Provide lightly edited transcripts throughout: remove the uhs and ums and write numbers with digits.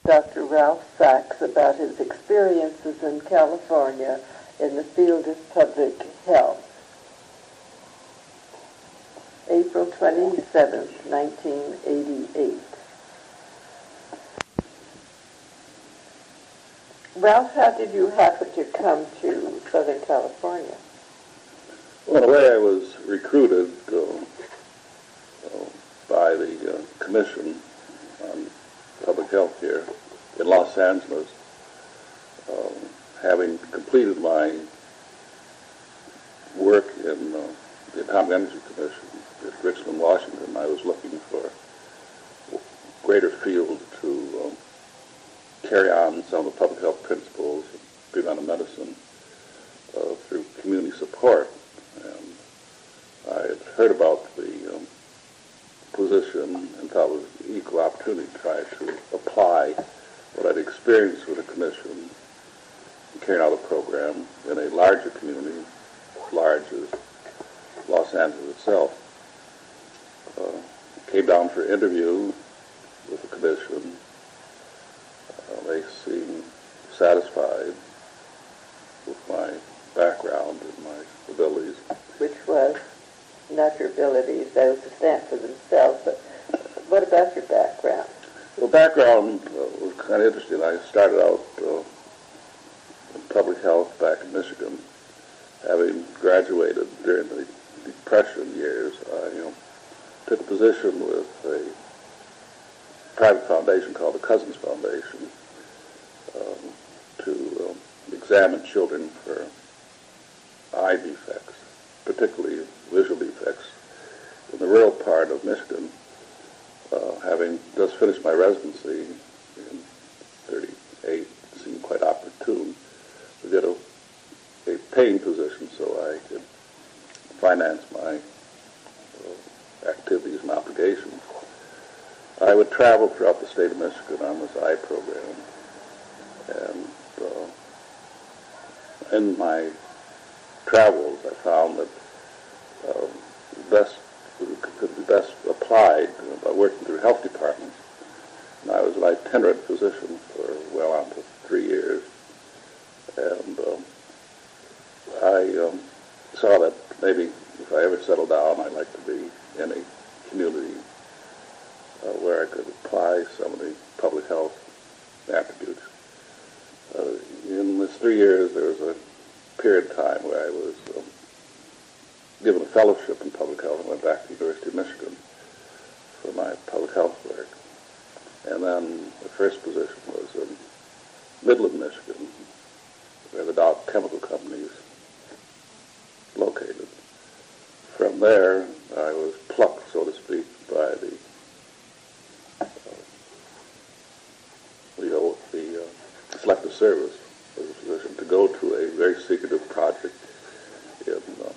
Dr. Ralph Sachs about his experiences in California in the field of public health. April 27th, 1988. Ralph, how did you happen to come to Southern California? Well, in a way, I was recruited by the Commission on Public Health here in Los Angeles. Having completed my work in the Atomic Energy Commission at Richmond, Washington, I was looking for a greater field to carry on some of the public health principles of preventive medicine through community support. And I had heard about the position and thought it was an equal opportunity to try to apply what I'd experienced with the commission and carrying out a program in a larger community, as large as Los Angeles itself. Came down for an interview with the commission. They seemed satisfied with my background and my abilities. Which was not your abilities, those to stand for themselves, but what about your background? Well, background was kind of interesting. I started out in public health back in Michigan. Having graduated during the Depression years, I took a position with a private foundation called the Cousins Foundation to examine children for eye defects, particularly visual defects, in the rural part of Michigan. Having just finished my residency in 38, it seemed quite opportune to get a paying position so I could finance my activities and obligations. I would travel throughout the state of Michigan on this eye program, and in my travels I found that could be best applied by working through health departments. And I was an itinerant physician for well on to 3 years, and I saw that maybe if I ever settled down, I'd like to be in a community where I could apply some of the public health attributes. In this 3 years, there was a period of time where I was given a fellowship in public health and went back to the University of Michigan for my public health work. And then the first position was in Midland, Michigan, where the Dow Chemical Company is located. From there, I was plucked, so to speak, by the Selective Service as a physician to go to a very secretive project in the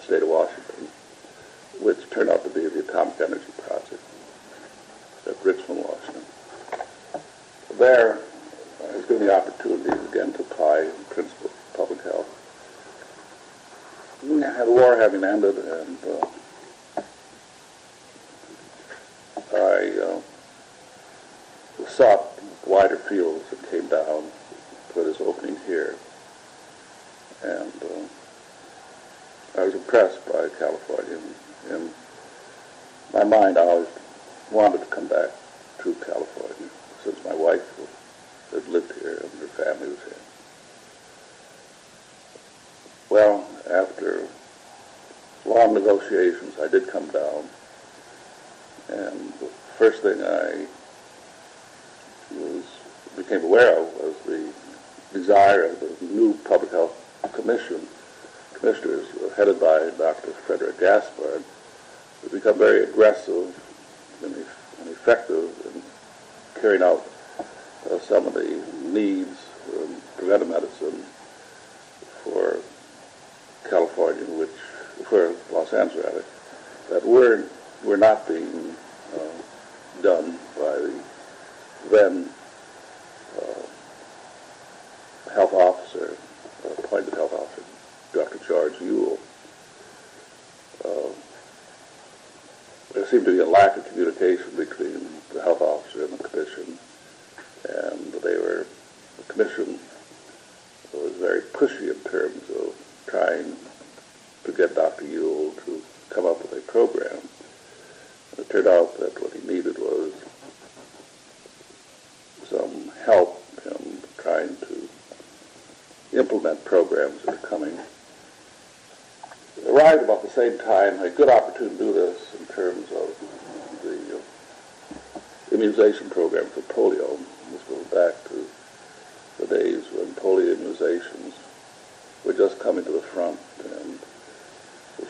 state of Washington, which turned out to be the Atomic Energy Project at Richmond, Washington. There, I was given the opportunity again to apply principles of public health. The war having ended, and I sought wider fields and came down for this opening here. And I was impressed by California. In my mind, I always wanted to come back to California since my wife had lived here and her family was here. Well, after long negotiations, I did come down, and the first thing I became aware of was the desire of the new public health commissioners headed by Dr. Frederick Gaspard to become very aggressive and effective in carrying out some of the needs in preventive medicine for California, for Los Angeles rather, that were not being done by the then health officer, appointed health officer, Dr. George Ewell. There seemed to be a lack of communication between the health officer and the commission and the commission was very pushy in terms of trying to get Dr. Ewell to come up with a program. And it turned out that what he needed was some help in trying to implement programs that are coming. It arrived about the same time, a good opportunity to do this in terms of the immunization program for polio. This goes back to the days when polio immunizations were just coming to the front, and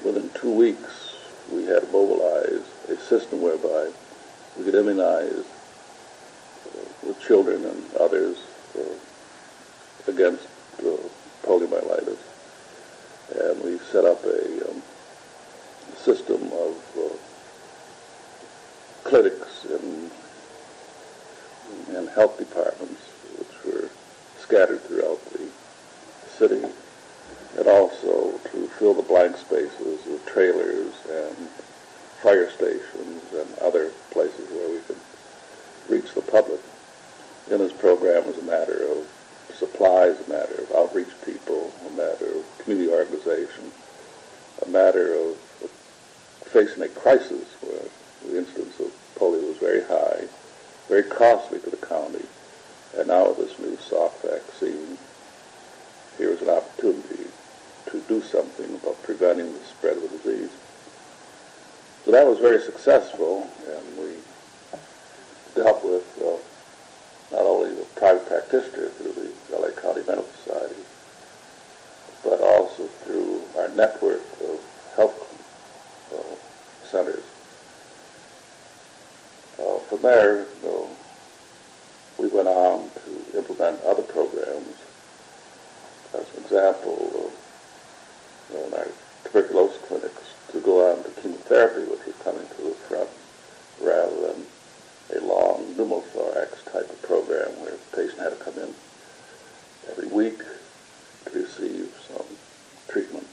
within 2 weeks we had to mobilize a system whereby we could immunize the children and others against poliomyelitis. And we set up a system of clinics and health departments which were scattered throughout the city, and also to fill the blank spaces with trailers and fire stations and other places where we could reach the public. In this program was a matter of supplies, a matter of outreach people, a matter of community organization, a matter of facing a crisis where the incidence of polio was very high, very costly to the county, and now with this new soft vaccine, here was an opportunity to do something about preventing the spread of the disease. So that was very successful, and we dealt with not only the private practitioner through the LA County Medical Society, but also through our network of health centers. From there, we went on to implement other programs. As an example, in our tuberculosis clinics, to go on to chemotherapy, which was coming to the front, rather than a long pneumothorax type of program where the patient had to come in every week to receive some treatment.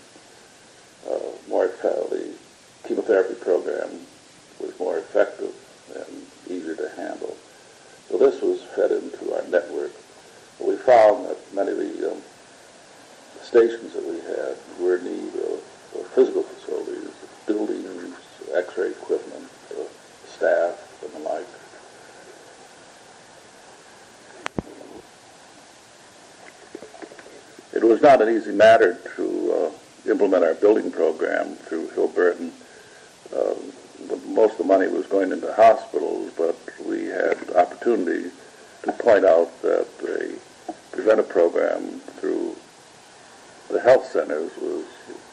The chemotherapy program was more effective and easier to handle. So this was fed into our network. But we found that many of the stations that we had were in need of physical facilities, buildings, x-ray equipment, staff, and the like. It was not an easy matter to implement our building program through Hill Burton. Most of the money was going into hospitals, but we had opportunity to point out that a preventive program through the health centers was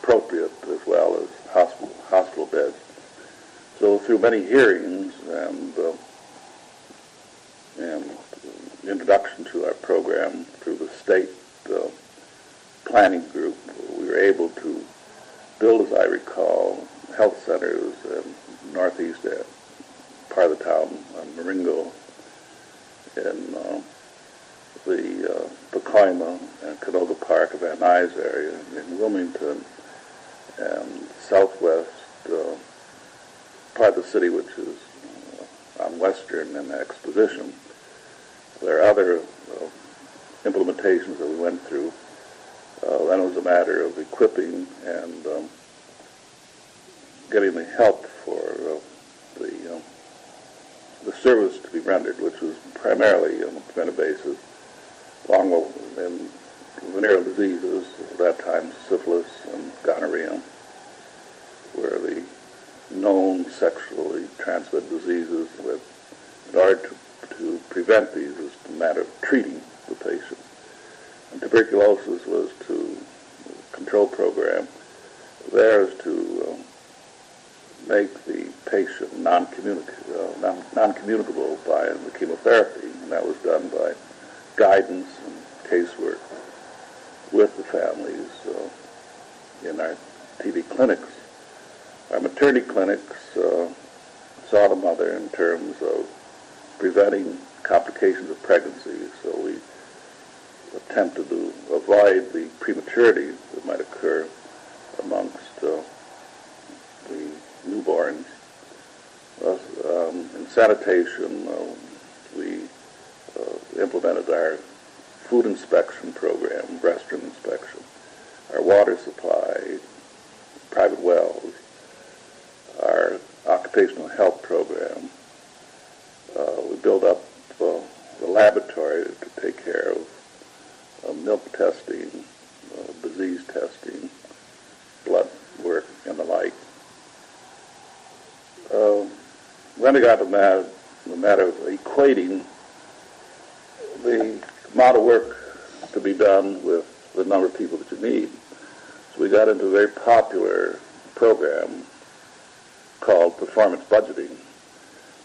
appropriate as well as hospital beds. So through many hearings and introduction to our program through the state planning group, we were able to build, as I recall, health centers in northeast part of the town, Marengo, in the Pacoima and Canoga Park of Van Nuys area, in Wilmington, and southwest part of the city, which is on Western and Exposition. There are other implementations that we went through. Then it was a matter of equipping and getting the help for the service to be rendered, which was primarily on a preventive basis, along with in venereal diseases, at that time syphilis and gonorrhea, were the known sexually transmitted diseases. In order to prevent these, it was a matter of treating the patient. And tuberculosis was to control program. There is to make the patient non-communicable by the chemotherapy, and that was done by guidance and casework with the families in our TB clinics. Our maternity clinics saw the mother in terms of preventing complications of pregnancy, so we attempted to avoid the prematurity that might occur amongst the newborns. In sanitation, we implemented our food inspection program, restroom inspection, our water supply, private wells, our occupational health program. We built up the laboratory to take care of milk testing, disease testing, blood work, and the like. Then we got the matter of equating the amount of work to be done with the number of people that you need. So we got into a very popular program called performance budgeting,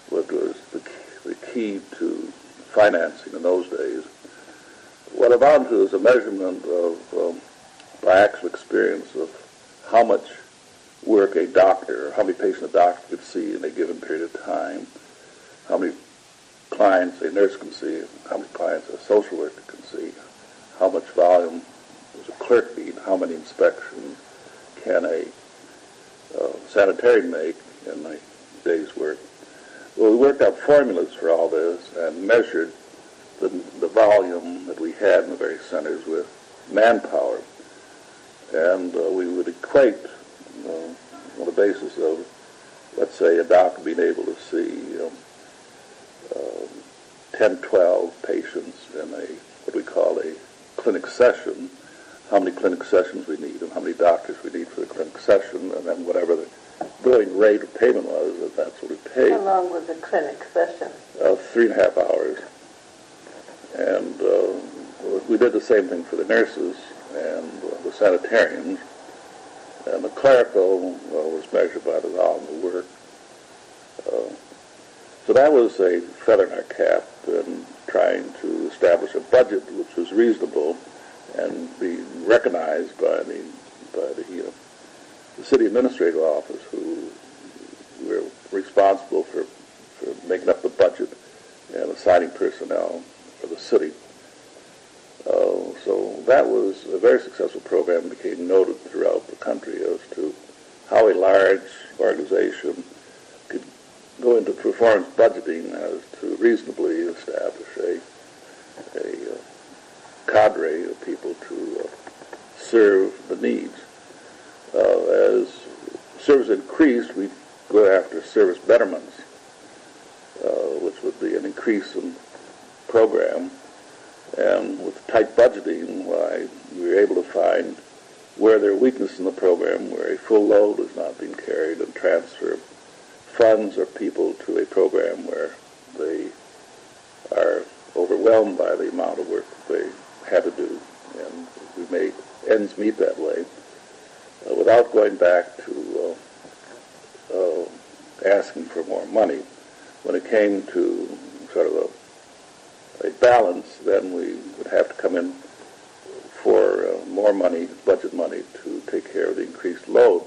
which was the key to financing in those days. What it amounted to is a measurement of, by actual experience, of how much work a doctor, or how many patients a doctor could see in a given period of time, how many clients a nurse can see, how many clients a social worker can see, how much volume does a clerk need, how many inspections can a sanitarian make in a day's work. Well, we worked out formulas for all this and measured the volume that we had in the various centers with manpower. And we would equate on the basis of, let's say, a doctor being able to see 10, 12 patients in what we call a clinic session, how many clinic sessions we need and how many doctors we need for the clinic session, and then whatever the going rate of payment was, that's what we paid. How long was the clinic session? 3.5 hours. And we did the same thing for the nurses and the sanitarians. And the clerical was measured by the volume of work. So that was a feather in our cap in trying to establish a budget which was reasonable and be recognized by the city administrative office, who were responsible for making up the budget and assigning personnel for the city. So that was a very successful program, became noted throughout the country as to how a large organization could go into performance budgeting as to reasonably establish a cadre of people to serve the needs. As service increased, we go after service betterments, which would be an increase in program. And with tight budgeting, why we were able to find where there are weaknesses in the program, where a full load is not being carried, and transfer funds or people to a program where they are overwhelmed by the amount of work they had to do. And we made ends meet that way without going back to asking for more money. When it came to sort of a balance, then we would have to come in for more money, budget money, to take care of the increased load.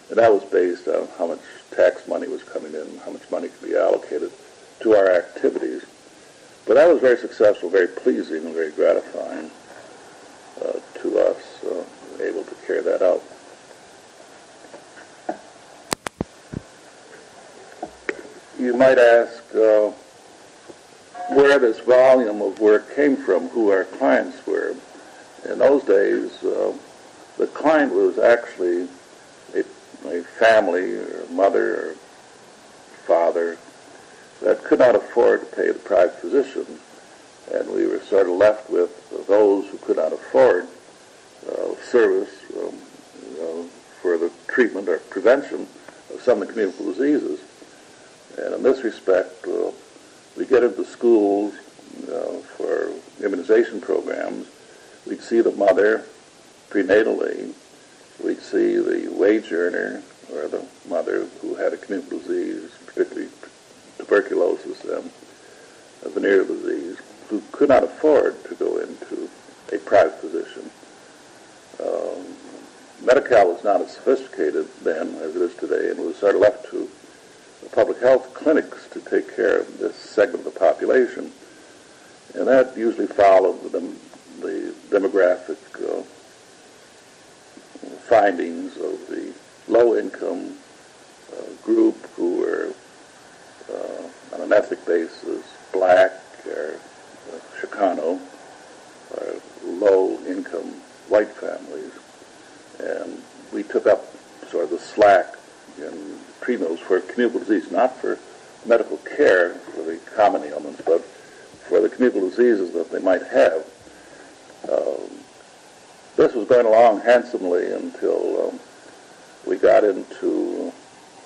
And that was based on how much tax money was coming in, how much money could be allocated to our activities. But that was very successful, very pleasing, and very gratifying to us, able to carry that out. You might ask where this volume of work came from, who our clients were. In those days, the client was actually a family or a mother or father that could not afford to pay the private physician, and we were sort of left with those who could not afford service for the treatment or prevention of some of the communicable diseases. And in this respect, we get into schools for immunization programs. We'd see the mother prenatally. We'd see the wage earner or the mother who had a communicable disease, particularly tuberculosis and a venereal disease, who could not afford to go into a private physician. Medi-Cal was not as sophisticated then as it is today, and was sort of left to the public health clinics to take care of this segment of the population. And that usually followed the demographic findings of the low-income group who were, on an ethnic basis, black or Chicano, low-income white families, and we took up sort of the slack in pre-mills for communicable disease, not for medical care for the common ailments, but for the communicable diseases that they might have. This was going along handsomely until we got into,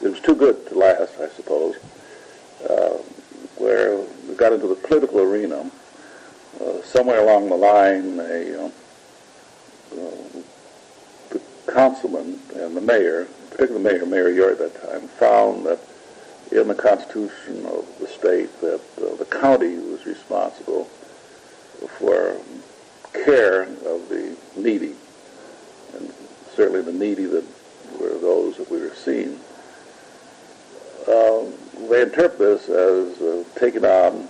it was too good to last, I suppose, where we got into the political arena. Somewhere along the line, the councilman and the mayor, particularly Mayor Ure at that time, found that in the Constitution of the state that the county was responsible for care of the needy, and certainly the needy that were those that we were seeing. They interpret this as taking on,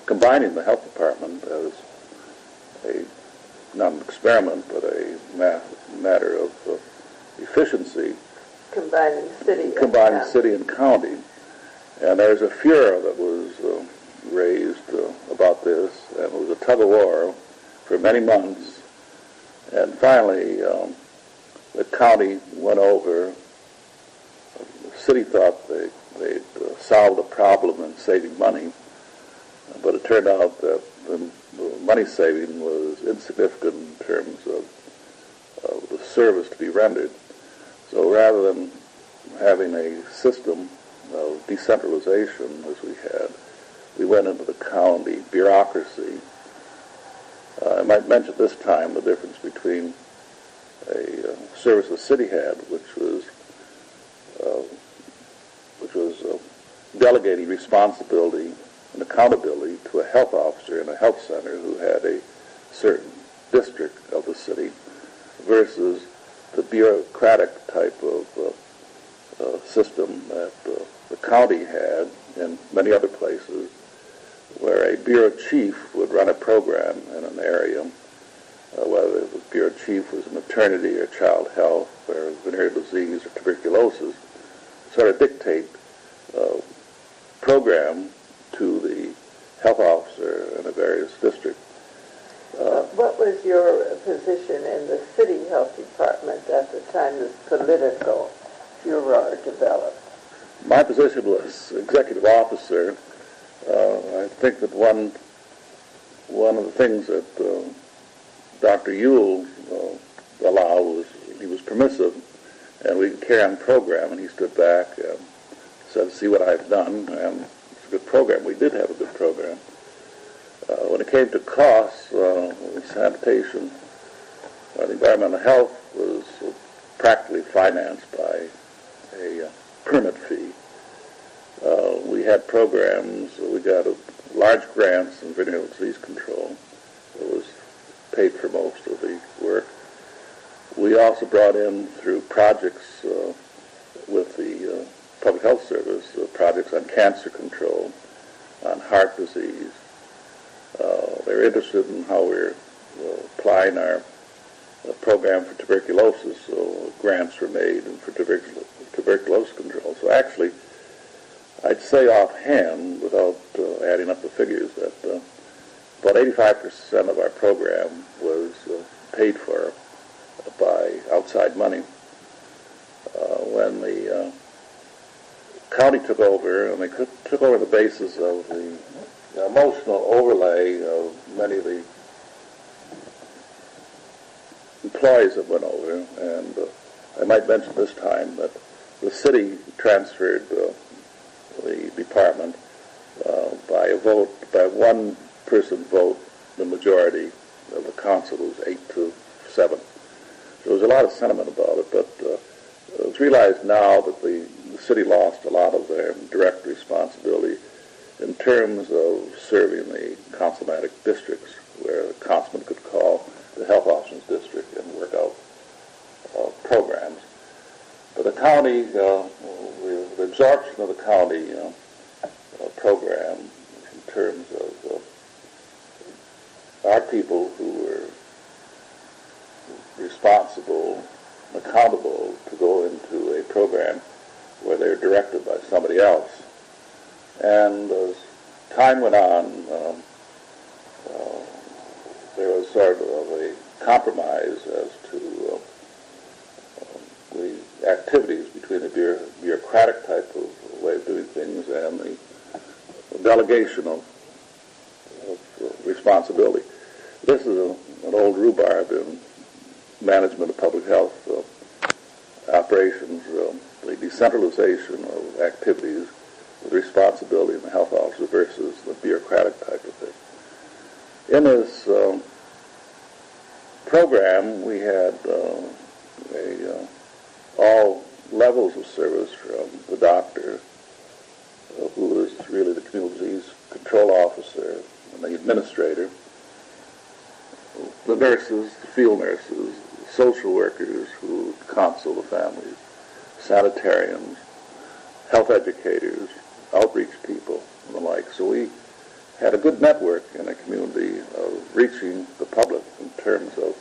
combining the health department as not an experiment, but a matter of efficiency. Combining city and county. And there's a furor that was raised about this, and it was a tug of war for many months. And finally, the county went over. The city thought they'd solved the problem in saving money, but it turned out that the money saving was insignificant in terms of the service to be rendered. So rather than having a system of decentralization as we had, we went into the county bureaucracy. I might mention this time the difference between a service the city had, which was delegating responsibility and accountability to a health officer in a health center who had a certain district of the city, versus the bureaucratic type of system that the county had in many other places, where a bureau chief would run a program in an area, whether the bureau chief was maternity or child health or venereal disease or tuberculosis, sort of dictate program to the health officer in a various district. What was your position in the City Health Department at the time this political furor developed? My position was executive officer. I think that one of the things that Dr. Ewell allowed was he was permissive, and we could carry on the program, and he stood back and said, "See what I've done," and it's a good program. We did have a good program. When it came to costs, sanitation, the environmental health was practically financed by a permit fee. We had programs, we got large grants in venereal disease control. It was paid for most of the work. We also brought in, through projects with the Public Health Service, projects on cancer control, on heart disease. They're interested in how we're applying our program for tuberculosis, so grants were made for tuberculosis control. So actually, I'd say offhand, without adding up the figures, that about 85% of our program was paid for by outside money. When the county took over, and they took over the basis of the emotional overlay of many of the employees that went over, and I might mention this time that the city transferred the department by a vote, by one person vote, the majority of the council was 8-7. There was a lot of sentiment about it, but it's realized now that the city lost a lot of their direct responsibility in terms of serving the councilmatic districts, where the councilman could call the health officer's district and work out programs. But the county, the absorption of the county program in terms of our people who were responsible, accountable to go into a program where they're directed by somebody else. And as time went on, there was sort of a compromise as to the activities between the bureaucratic type of way of doing things and the delegation of responsibility. This is an old rhubarb in management of public health operations, the decentralization of activities with responsibility in the health officer versus the bureaucratic type of thing. In this program, we had all levels of service, from the doctor, who is really the community disease control officer, and the administrator, the nurses, the field nurses, social workers who counsel the families, sanitarians, health educators, outreach people, and the like. So we had a good network in a community of reaching the public in terms of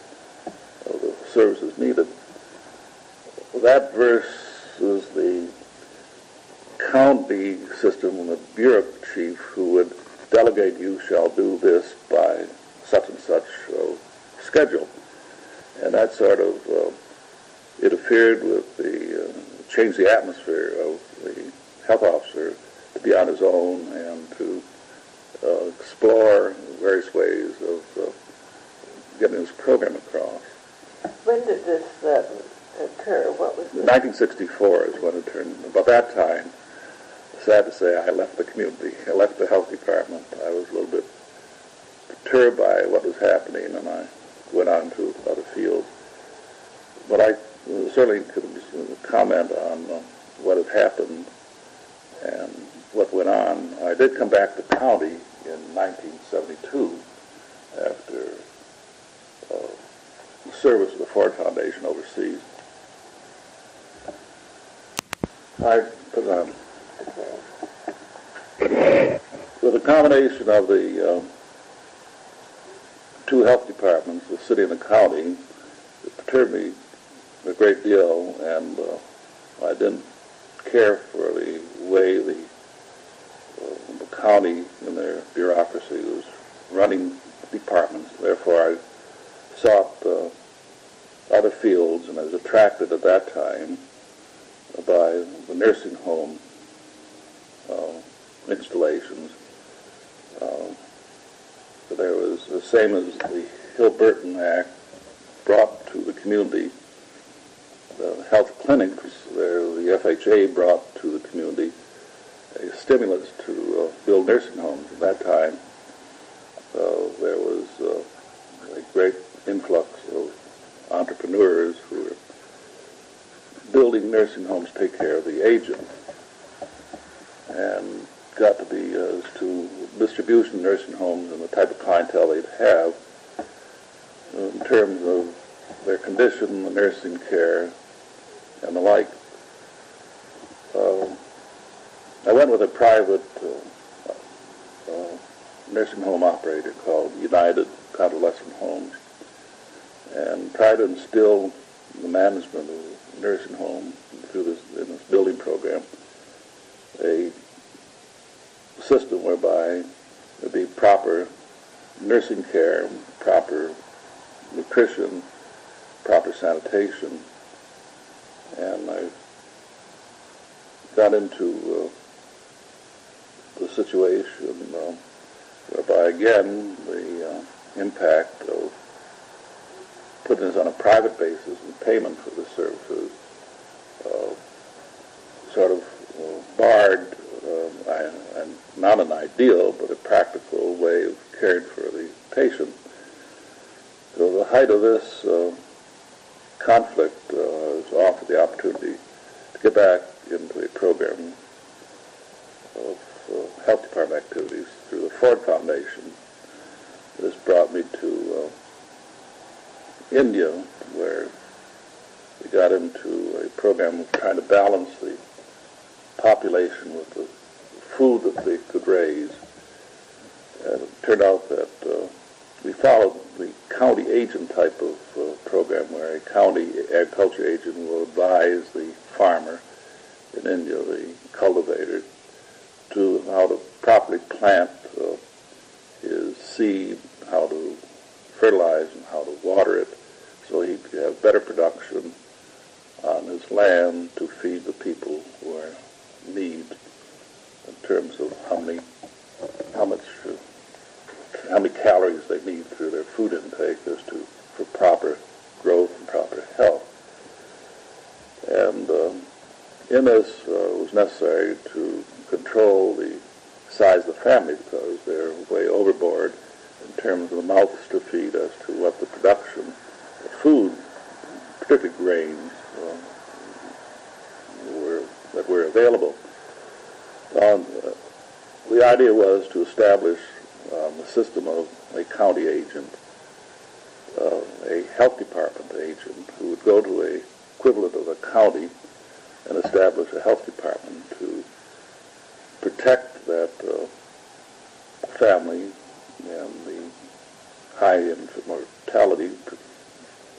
the services needed. That versus the county system and the bureau chief who would delegate, you shall do this by such and such schedule. And that sort of interfered with changed the atmosphere of the health officer to be on his own and to explore various ways of getting his program across. When did this occur? What was it? 1964 is when it turned. About that time, sad to say, I left the community. I left the health department. I was a little bit perturbed by what was happening, and I went on to other fields. But I certainly could comment on what had happened and what went on. I did come back to county in 1972 after service of the Ford Foundation overseas. With a combination of the two health departments, the city and the county, it perturbed me a great deal, and I didn't care for the way the county and their bureaucracy was running departments. Therefore, I sought other fields, and I was attracted at that time by the nursing home installations. There was the same as the Hill-Burton Act brought to the community. The health clinics, the FHA brought to the community a stimulus to build nursing homes. At that time, there was a great influx of entrepreneurs who were building nursing homes to take care of the aging, and got to be as to distribution nursing homes and the type of clientele they'd have in terms of their condition, the nursing care, and the like. I went with a private nursing home operator called United Convalescent Homes, and tried to instill the management of the nursing home through this building program a system whereby there'd be proper nursing care, proper nutrition, proper sanitation, and I got into the situation whereby, again, the impact of putting this on a private basis and payment for the services sort of barred not an ideal, but a practical way of caring for the patient. So the height of this conflict was offered the opportunity to get back into a program of health department activities through the Ford Foundation. This brought me to India, where we got into a program of trying to balance the population with the food that they could raise. And it turned out that we followed the county agent type of program, where a county agriculture agent will advise the farmer in India, the cultivator, to how to properly plant his seed, how to fertilize and how to water it, so he could have better production on his land to feed the people who are in need, in terms of how many calories they need through their food intake for proper growth and proper health. And in this, it was necessary to control the size of the family, because they're way overboard in terms of the mouths to feed as to what the production of food, particularly grains, that were available. The idea was to establish a system of a county agent, a health department agent, who would go to a equivalent of a county and establish a health department to protect that family and the high infant mortality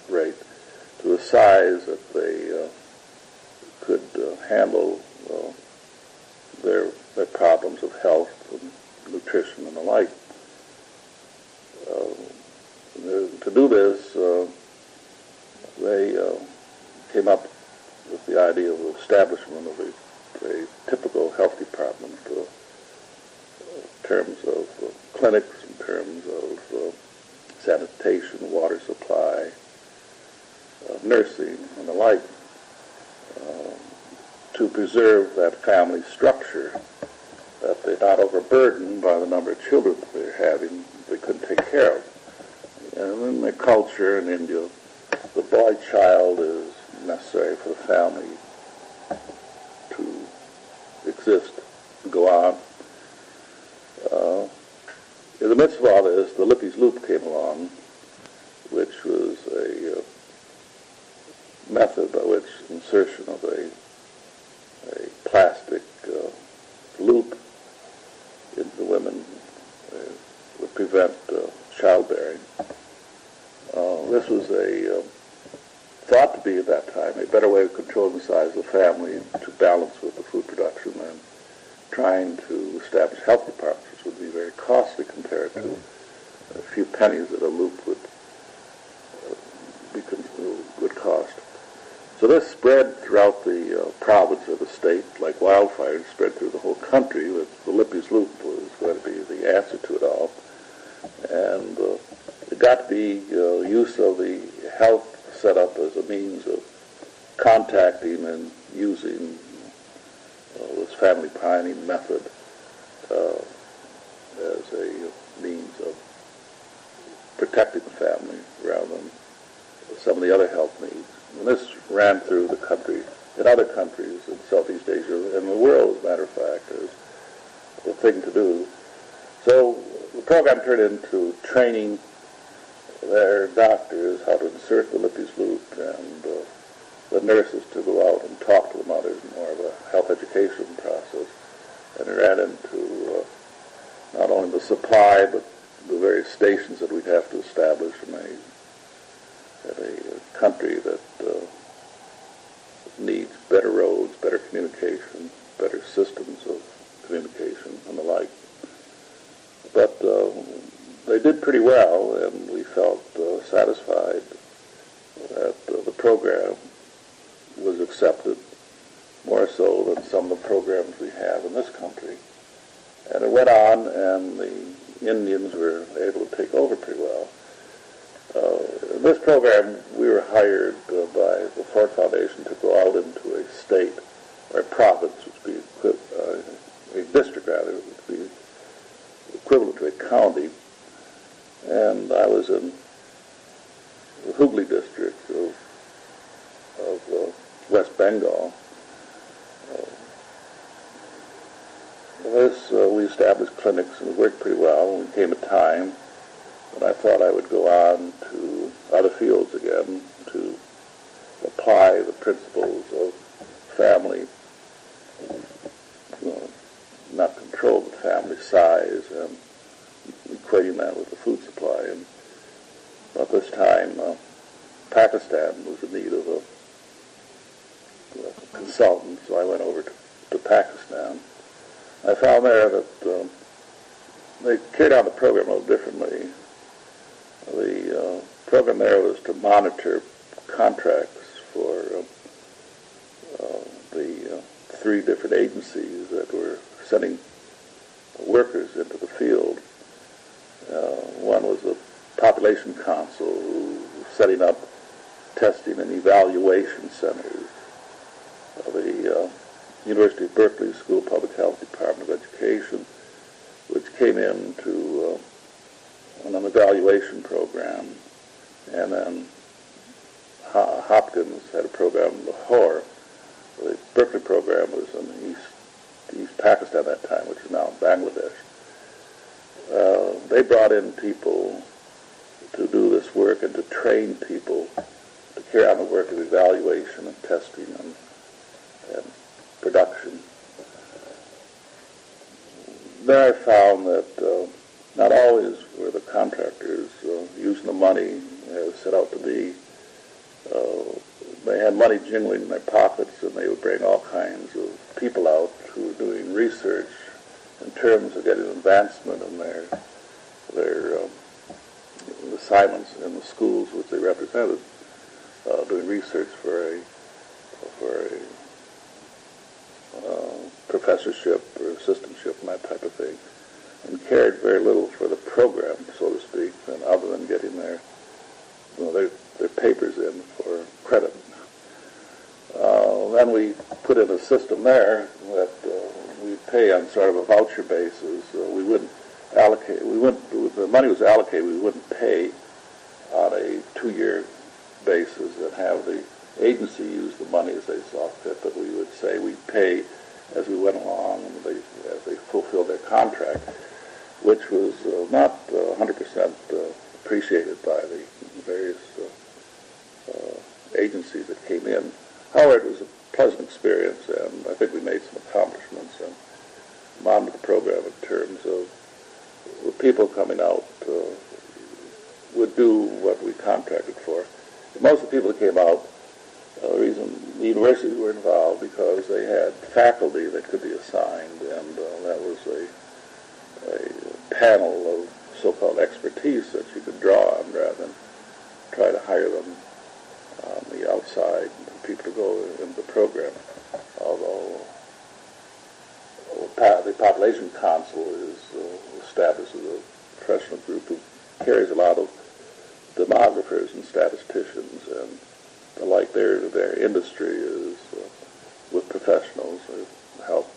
rate to a size that they could handle their problems of health and nutrition and the like. To do this, they came up with the idea of establishment of a typical health department in terms of clinics, in terms of sanitation, water supply, nursing, and the like, to preserve that family structure, that they're not overburdened by the number of children that they're having they couldn't take care of. And in the culture in India, the boy child is necessary for the family to exist and go on. In the midst of all this, the Lippies Loop came along, which was a method by which insertion of a plastic loop into the women would prevent childbearing. This was thought to be at that time a better way of controlling the size of the family to balance with the food production and trying to establish health departments, which would be very costly compared to a few pennies that a loop would cost. So this spread throughout the province or the state like wildfire. It spread through the whole country. That the Lippies Loop was going to be the answer to it all. And it got to be use of the health set up as a means of contacting and using this family planning method as a means of protecting the family rather than some of the other health needs. And this ran through the country, in other countries in Southeast Asia, and the world, as a matter of fact, as the thing to do. So the program turned into training their doctors how to insert the Lippies Loop, and the nurses to go out and talk to the mothers, more of a health education process. And it ran into not only the supply, but the various stations that we'd have to establish in a country that needs better roads, better communication, better systems of communication, and the like. But they did pretty well, and we felt satisfied that the program was accepted more so than some of the programs we have in this country. And it went on, and the Indians were able to take over pretty well. In this program, we were hired by the Ford Foundation to go out into a state, or a province, which would be a district rather, would be equivalent to a county. And I was in the Hooghly district of West Bengal. We established clinics, and it worked pretty well. And there came a time when I thought I would go on to other fields again to apply the principles of family, not control, but family size, and equating that with the food supply. And at this time, Pakistan was in need of a consultant, so I went over to Pakistan. I found there that they carried on the program a little differently. The program there was to monitor contracts for the three different agencies that were sending workers into the field. One was the Population Council, who was setting up testing and evaluation centers. The University of Berkeley School of Public Health Department of Education, which came in to an evaluation program, and then Hopkins had a program in Lahore. The Berkeley program was in East Pakistan at that time, which is now Bangladesh. They brought in people to do this work and to train people to carry on the work of evaluation and testing and production. There I found that not always were the contractors using the money as set out to be. They had money jingling in their pockets, and they would bring all kinds of people out who were doing research in terms of getting advancement in their assignments in the schools which they represented, doing research for a professorship or assistantship and that type of thing, and cared very little for the program, so to speak, and other than getting their papers in for credit. Then we put in a system there that we pay on sort of a voucher basis. We wouldn't allocate. The money was allocated. We wouldn't pay on a 2-year basis and have the agency use the money as they saw fit. But we would say we pay as we went along, and as they fulfilled their contract, which was not 100% appreciated by the various agencies that came in. However, it was a pleasant experience, and I think we made some accomplishments and monitored the program in terms of the people coming out would do what we contracted for. Most of the people that came out, the reason the universities were involved because they had faculty that could be assigned, and that was a panel of so-called expertise that you could draw on rather than try to hire them on the outside, people to go into the program. Although the Population Council is established as a professional group who carries a lot of demographers and statisticians and the like. Their industry is with professionals, the help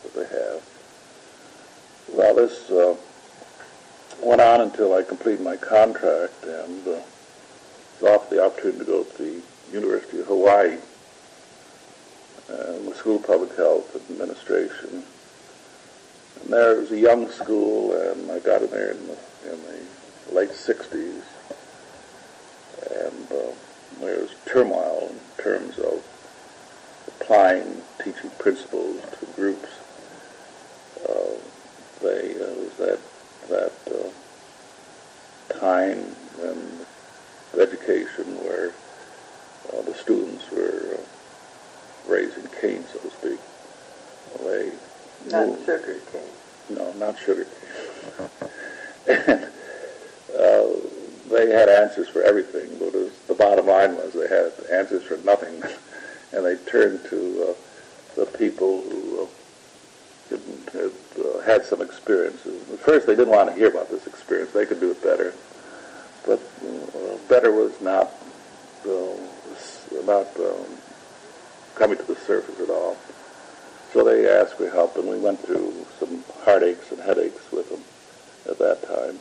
that they have. Well, this went on until I completed my contract and was offered the opportunity to go to the University of Hawaii and the School of Public Health Administration. And there it was a young school, and I got in there in the late 60s. And there was turmoil in terms of applying teaching principles to groups. It was that time in education where the students were raising cane, so to speak. Not sugar cane. No, not sugar cane. And they had answers for everything, but the bottom line was they had answers for nothing, and they turned to the people who had some experiences. At first, they didn't want to hear about this experience. They could do it better, but better was not coming to the surface at all. So they asked for help, and we went through some heartaches and headaches with them at that time.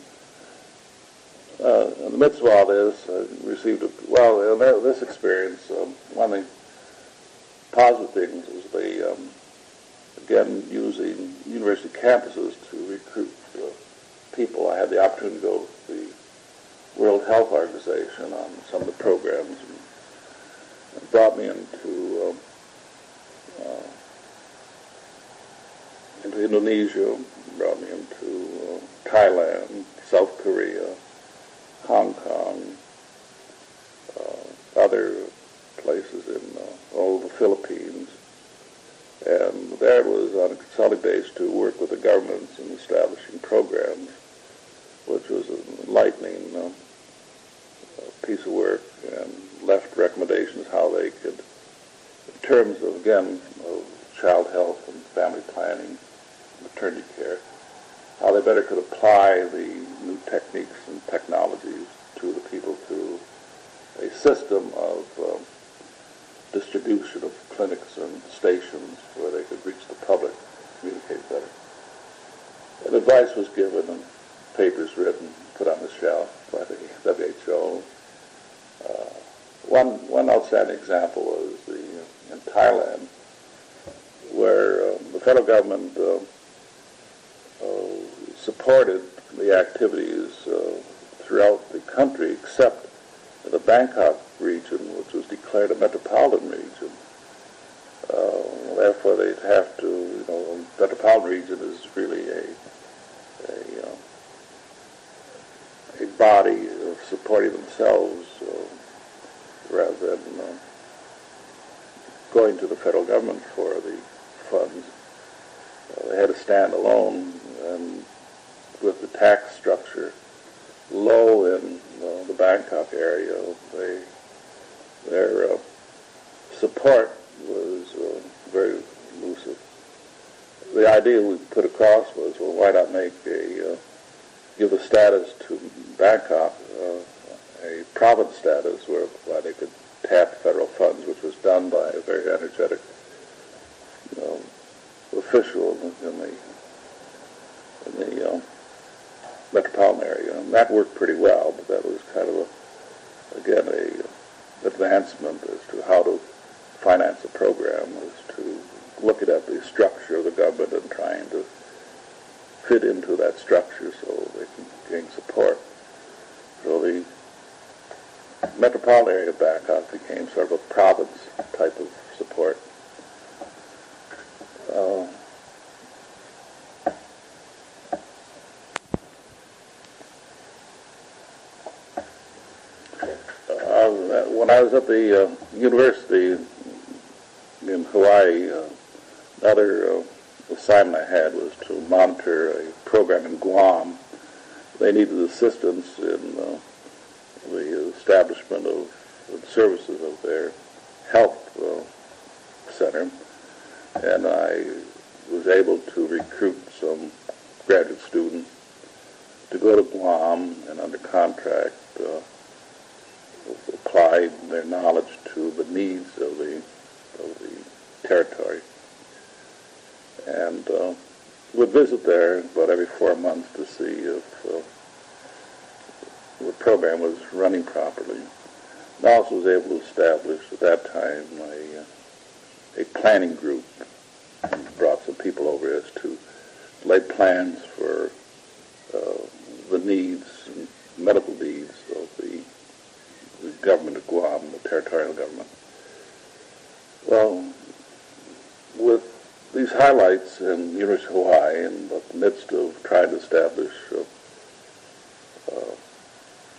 In the midst of all this, I received this experience. One of the positive things was they, again, using university campuses to recruit people. I had the opportunity to go to the World Health Organization on some of the programs, and brought me into Indonesia, brought me into Thailand, South Korea, Hong Kong, other places in all the Philippines. And there it was on a consulting base to work with the governments in establishing programs, which was enlightening. how they better could apply the new techniques and technologies to the people through a system of distribution of clinics and stations where they could reach the public, communicate better. And advice was given and papers written, put on the shelf by the WHO. One outstanding example was in Thailand, where the federal government supported the activities throughout the country except the Bangkok region, which was declared a metropolitan region. Therefore, they'd have to, the metropolitan region is really a body of supporting themselves rather than going to the federal government for the funds. They had to stand alone, and with the tax structure low in the Bangkok area, their support was very elusive. The idea we put across was, well, why not give the status to Bangkok a province status whereby they could tap federal funds, which was done by a very energetic official in the metropolitan area. And that worked pretty well, but that was kind of, again, a advancement as to how to finance a program, was to look at the structure of the government and trying to fit into that structure so they can gain support. So the metropolitan area of Bangkok became sort of a province type of support. When I was at the university in Hawaii, another assignment I had was to monitor a program in Guam. They needed assistance in the establishment of the services of their health center, and I was able to recruit some graduate students to go to Guam and under contract apply their knowledge to the needs of the territory. And would visit there about every 4 months to see if the program was running properly. And I also was able to establish at that time a planning group, and brought some people over as to lay plans for the needs, medical needs of the government of Guam, the territorial government. Well, with these highlights in the University of Hawaii, in the midst of trying to establish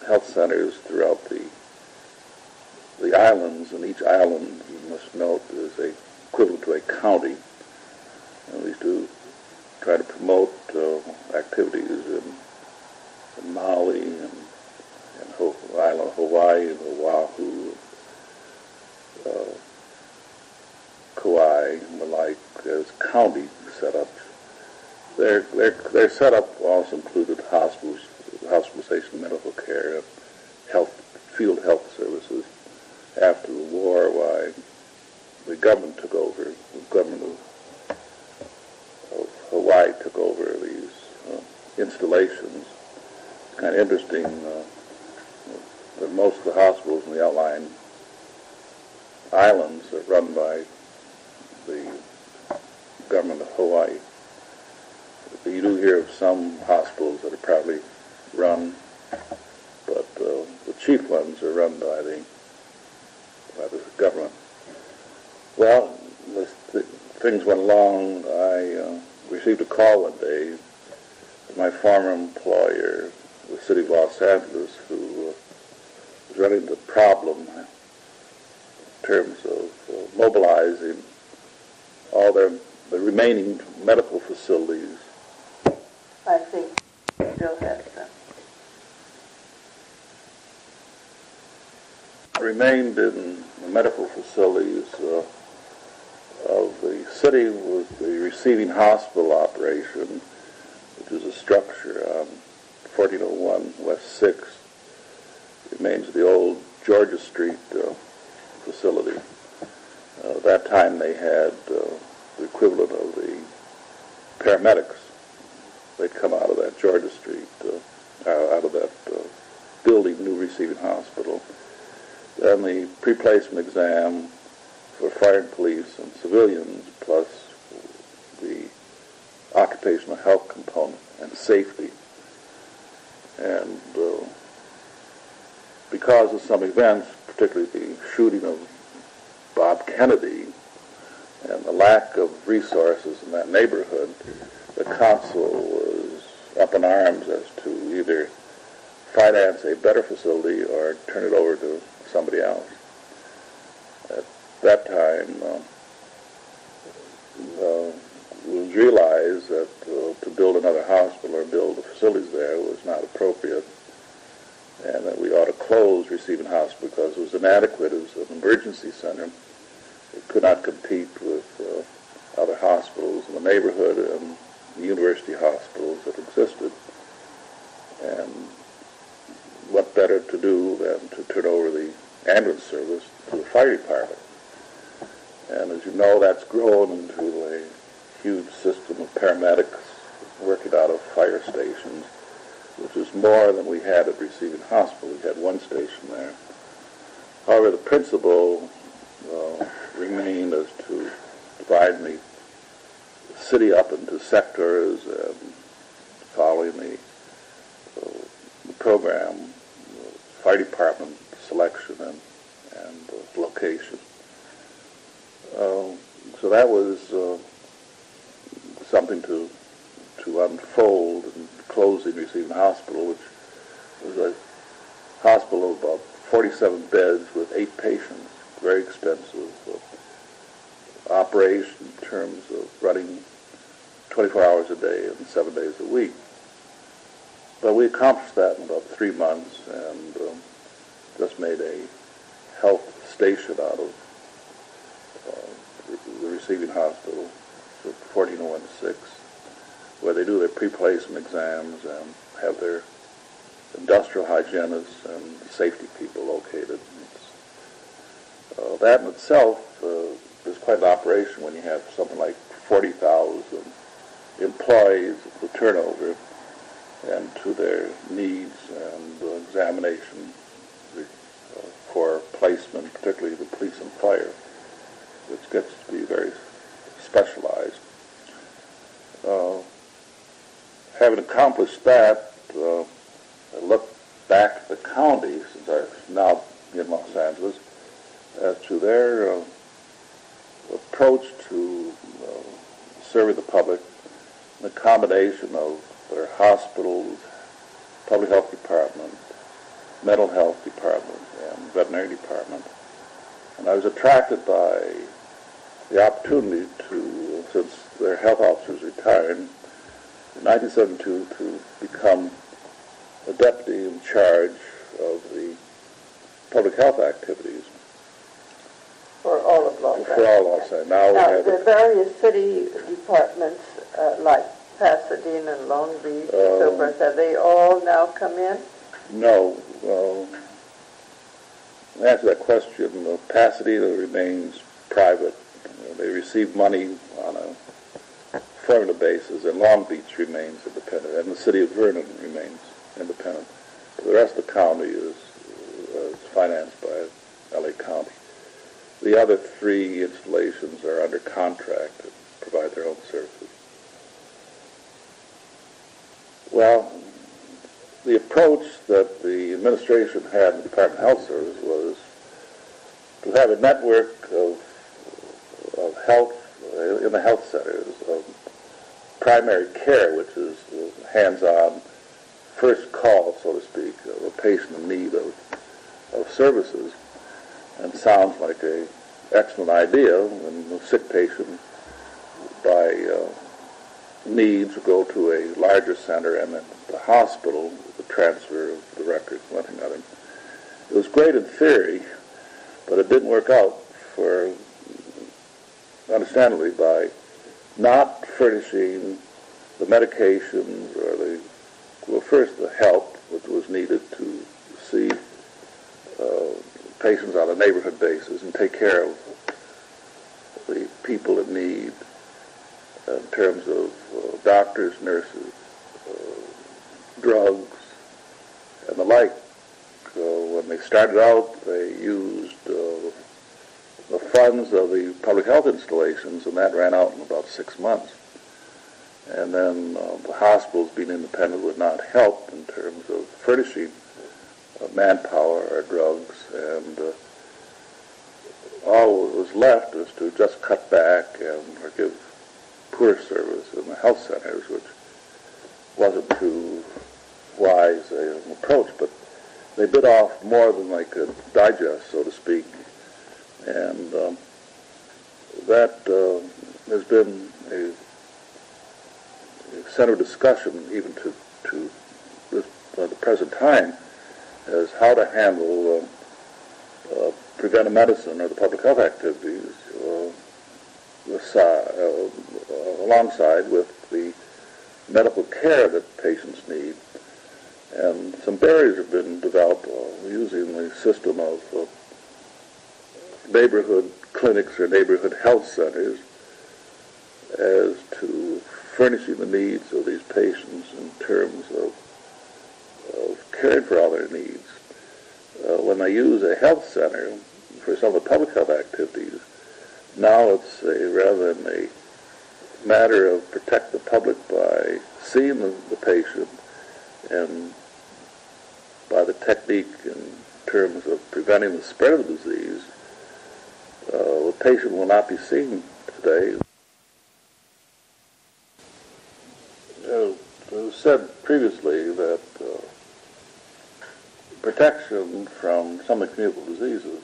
health centers throughout the islands, and each island, you must note, is equivalent to a county, and we used to try to promote activities in Maui and island of Hawaii and Oahu, Kauai, and the like, as county setups. Their setup also included hospitalization, medical care, and field health services. After the war, why the government took over, the government of Hawaii took over these installations. It's kind of interesting that most of the hospitals in the outlying islands are run by the government of Hawaii. But you do hear of some hospitals that are probably run, but the chief ones are run by the government. Well, as things went along, I received a call one day from my former employer, the City of Los Angeles, who was running into a problem in terms of mobilizing all the remaining medical facilities. I think we still have some. Remained in the medical facilities of the city was the receiving hospital operation, which is a structure remains of the old Georgia Street facility. At that time they had the equivalent of the paramedics. They'd come out of that Georgia Street, out of that building, new receiving hospital. Then the pre-placement exam for fire and police and civilians, plus the occupational health component and safety. And because of some events, particularly the shooting of Bob Kennedy and the lack of resources in that neighborhood, the council was up in arms as to either finance a better facility or turn it over to somebody else. At that time, it was realized that to build another hospital or build the facilities there was not appropriate, and that we ought to close receiving hospital because it was inadequate as an emergency center. It could not compete with other hospitals in the neighborhood and the university hospitals that existed. And what better to do than to turn over the ambulance service to the fire department. And as you know, that's grown into a huge system of paramedics working out of fire stations, which is more than we had at receiving hospital. We had one station there. However, the principle remained as to dividing the city up into sectors and following the program, fire department selection and location. So that was something to unfold and closing receiving hospital, which was a hospital of about 47 beds with 8 patients, very expensive operation in terms of running 24 hours a day and 7 days a week. But we accomplished that in about 3 months and just made a health station out of the receiving hospital, 14016, where they do their pre-placement exams and have their industrial hygienists and safety people located. That in itself is quite an operation when you have something like 40,000 employees, the turnover, and to their needs and examination for placement, particularly the police and fire, which gets to be very specialized. Having accomplished that, I look back at the county, since I'm now in Los Angeles, as to their approach to serving the public, the combination of their hospitals, public health department, mental health department, and veterinary department. And I was attracted by the opportunity to, since their health officers retired, in 1972 to become a deputy in charge of the public health activities. For all of Los Angeles. For all Los Angeles. Now the various city departments, like Pasadena and Long Beach and so forth, have they all now come in? No. To answer that question, Pasadena remains private. They receive money on a affirmative basis, and Long Beach remains independent, and the city of Vernon remains independent. But the rest of the county is financed by LA County. The other 3 installations are under contract to provide their own services. Well, the approach that the administration had in the Department of Health Service was to have a network of health in the health centers, of primary care, which is hands-on, first call, so to speak, of a patient in need of services. And sounds like an excellent idea when the sick patient, by needs, would go to a larger center, and then the hospital, the transfer of the records, nothing other. It was great in theory, but it didn't work out for, understandably, by not furnishing the medications or first the help which was needed to see patients on a neighborhood basis and take care of the people in need in terms of doctors, nurses, drugs, and the like. When they started out, they used the funds of the public health installations, and that ran out in about 6 months. And then the hospitals, being independent, would not help in terms of furnishing manpower or drugs, and all that was left was to just cut back or give poor service in the health centers, which wasn't too wise an approach, but they bit off more than they could digest, so to speak, and that has been a center of discussion even to the present time, as how to handle preventive medicine or the public health activities alongside with the medical care that patients need. And some barriers have been developed using the system of neighborhood clinics or neighborhood health centers as to furnishing the needs of these patients in terms of caring for all their needs. When they use a health center for some of the public health activities, now it's rather than a matter of protect the public by seeing the patient and by the technique in terms of preventing the spread of the disease, the patient will not be seen today. It was said previously that protection from some of the communicable diseases,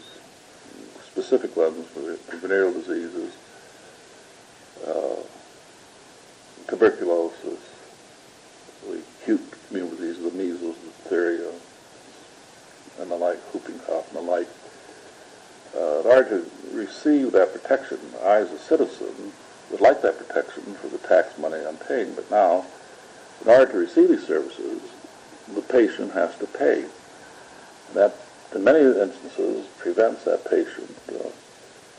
specific ones, venereal diseases, tuberculosis, the acute communicable diseases, the measles, diphtheria, and the like, whooping cough and the like. In order to receive that protection, I as a citizen would like that protection for the tax money I'm paying, but now, in order to receive these services, the patient has to pay. That, in many instances, prevents that patient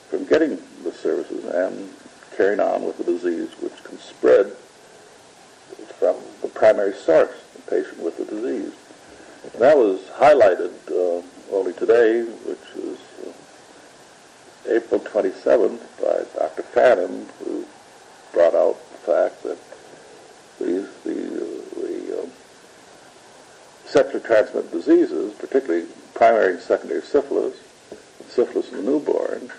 from getting the services and carrying on with the disease, which can spread from the primary source, the patient with the disease. And that was highlighted only today, which is April 27th, by Dr. Fannin, who brought out the fact that the sexually transmitted diseases, particularly primary and secondary syphilis in the newborn,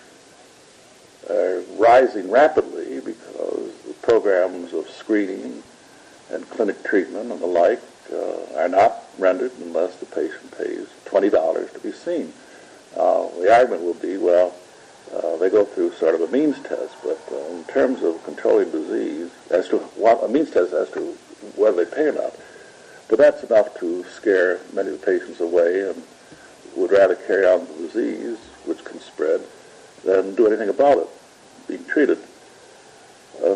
are rising rapidly because the programs of screening and clinic treatment and the like are not rendered unless the patient pays $20 to be seen. The argument will be, well, they go through sort of a means test, but in terms of controlling disease, as to what a means test as to whether they pay or not, but that's enough to scare many of the patients away and would rather carry on the disease, which can spread, than do anything about it, being treated.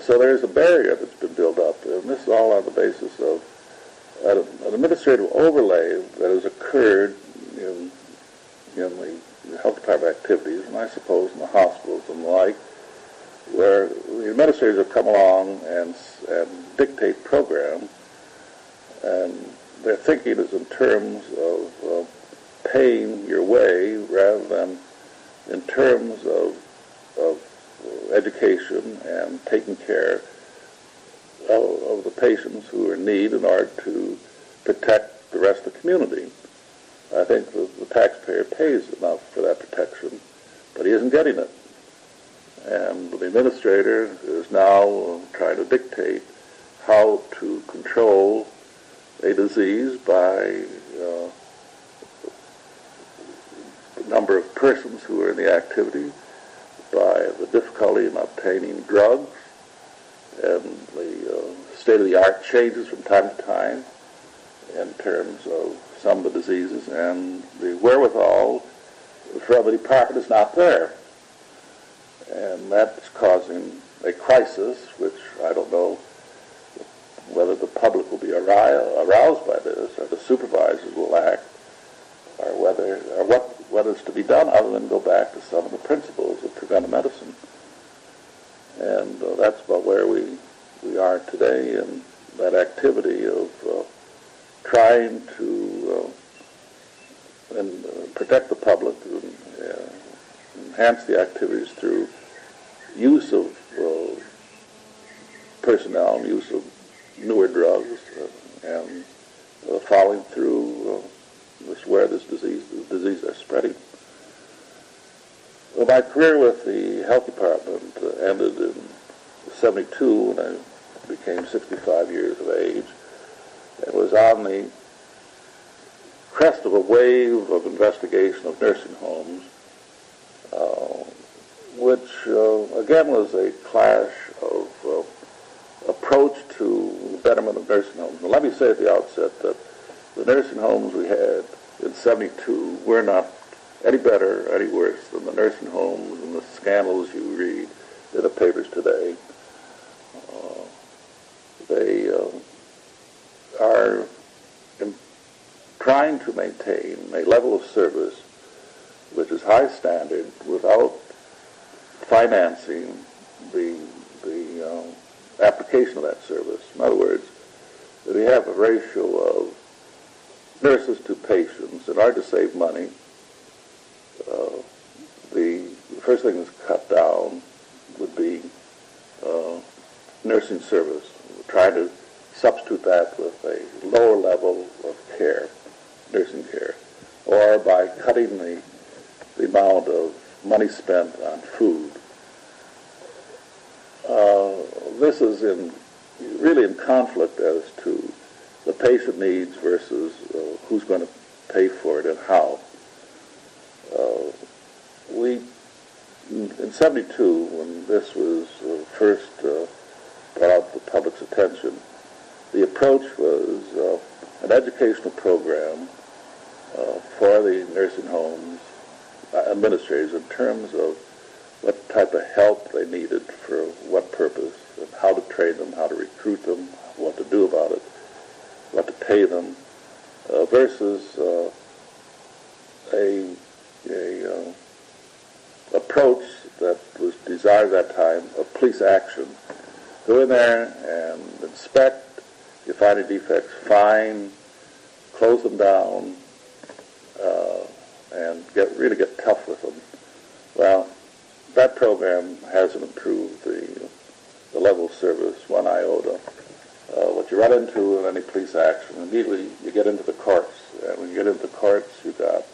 So there is a barrier that's been built up, and this is all on the basis of an administrative overlay that has occurred in the health department activities, and I suppose in the hospitals and the like, where the administrators have come along and dictate programs, and their thinking is in terms of paying your way rather than in terms of education and taking care of the patients who are in need in order to protect the rest of the community. I think the taxpayer pays enough for that protection, but he isn't getting it. And the administrator is now trying to dictate how to control a disease by the number of persons who are in the activity, by the difficulty in obtaining drugs, and the state-of-the-art changes from time to time in terms of some of the diseases, and the wherewithal from the department is not there. And that's causing a crisis, which I don't know whether the public will be aroused by this, or the supervisors will act, or what is to be done other than go back to some of the principles of preventive medicine. And that's about where we are today, and that activity of trying to protect the public and enhance the activities through use of personnel, use of newer drugs, and following through where the disease is spreading. Well, my career with the health department ended in '72 when I became 65 years of age. It was on the crest of a wave of investigation of nursing homes, which again was a clash of approach to betterment of nursing homes. And let me say at the outset that the nursing homes we had in '72 were not any better, any worse than the nursing homes and the scandals you read in the papers today. They are trying to maintain a level of service which is high standard without financing the application of that service. In other words, we have a ratio of nurses to patients. In order to save money, the first thing that's cut down would be nursing service. We're trying to substitute that with a lower level of care, nursing care, or by cutting the amount of money spent on food. This is really in conflict as to the patient needs versus who's going to pay for it and how. In '72, when this was first brought out to the public's attention, the approach was an educational program for the nursing homes administrators in terms of what type of help they needed for what purpose, and how to train them, how to recruit them, what to do about it, what to pay them, versus a approach that was desired at that time of police action. Go in there and inspect. You find any defects, fine, close them down, and really get tough with them. Well, that program hasn't improved the level of service one iota. What you run into in any police action, immediately you get into the courts. And when you get into the courts, you've got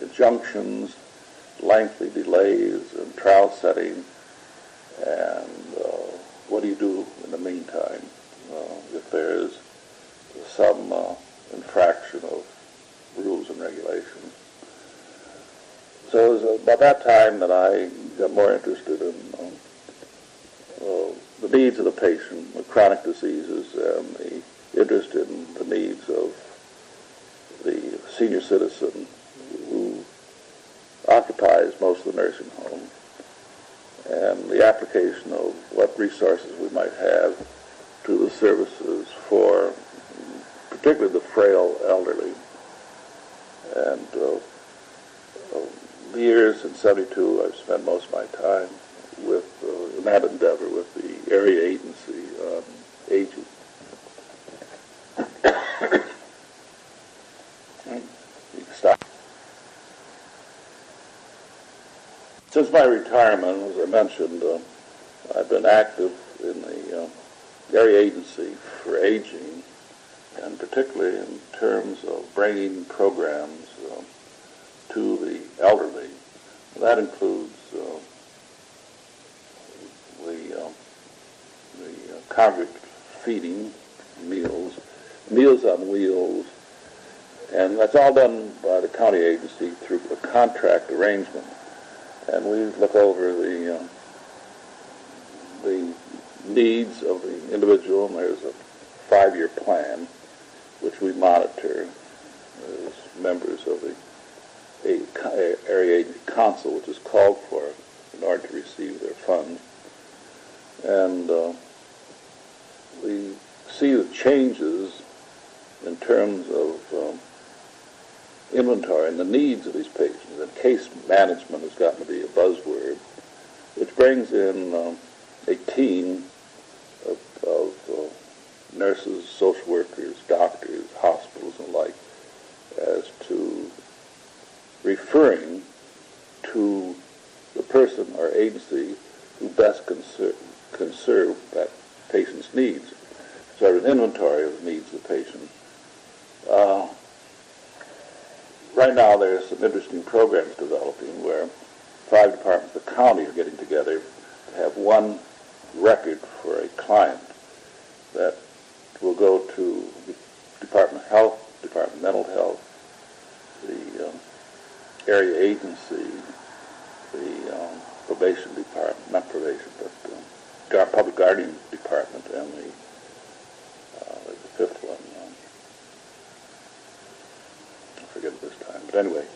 injunctions, lengthy delays in trial setting, and what do you do in the meantime if there is some infraction of rules and regulations? So it was about that time that I got more interested in the needs of the patient with chronic diseases and the interest in the needs of the senior citizen who occupies most of the nursing home, and the application of what resources we might have to the services for particularly the frail elderly. And the years in '72, I've spent most of my time with in that endeavor with the area agency on aging. You can stop. Since my retirement, as I mentioned, I've been active in the area agency for aging, and particularly in terms of bringing programs to the elderly. That includes the congregate feeding, meals on wheels, and that's all done by the county agency through a contract arrangement. And we look over the needs of the individual, and there's a 5-year plan which we monitor as members of the area agency council, which is called for in order to receive their funds. And we see the changes in terms of inventory and the needs of these patients. And case management has gotten to be a buzzword, which brings in a team of nurses, social workers, doctors, hospitals, and the like, as to referring to the person or agency who best can serve that patient's needs. So an inventory of the needs of the patient. Right now there's some interesting programs developing where 5 departments of the county are getting together to have one record for a client that will go to the Department of Health, Department of Mental Health, the area agency, the probation department, not probation, but public guardian department, and the fifth one, I forget it this time. But anyway,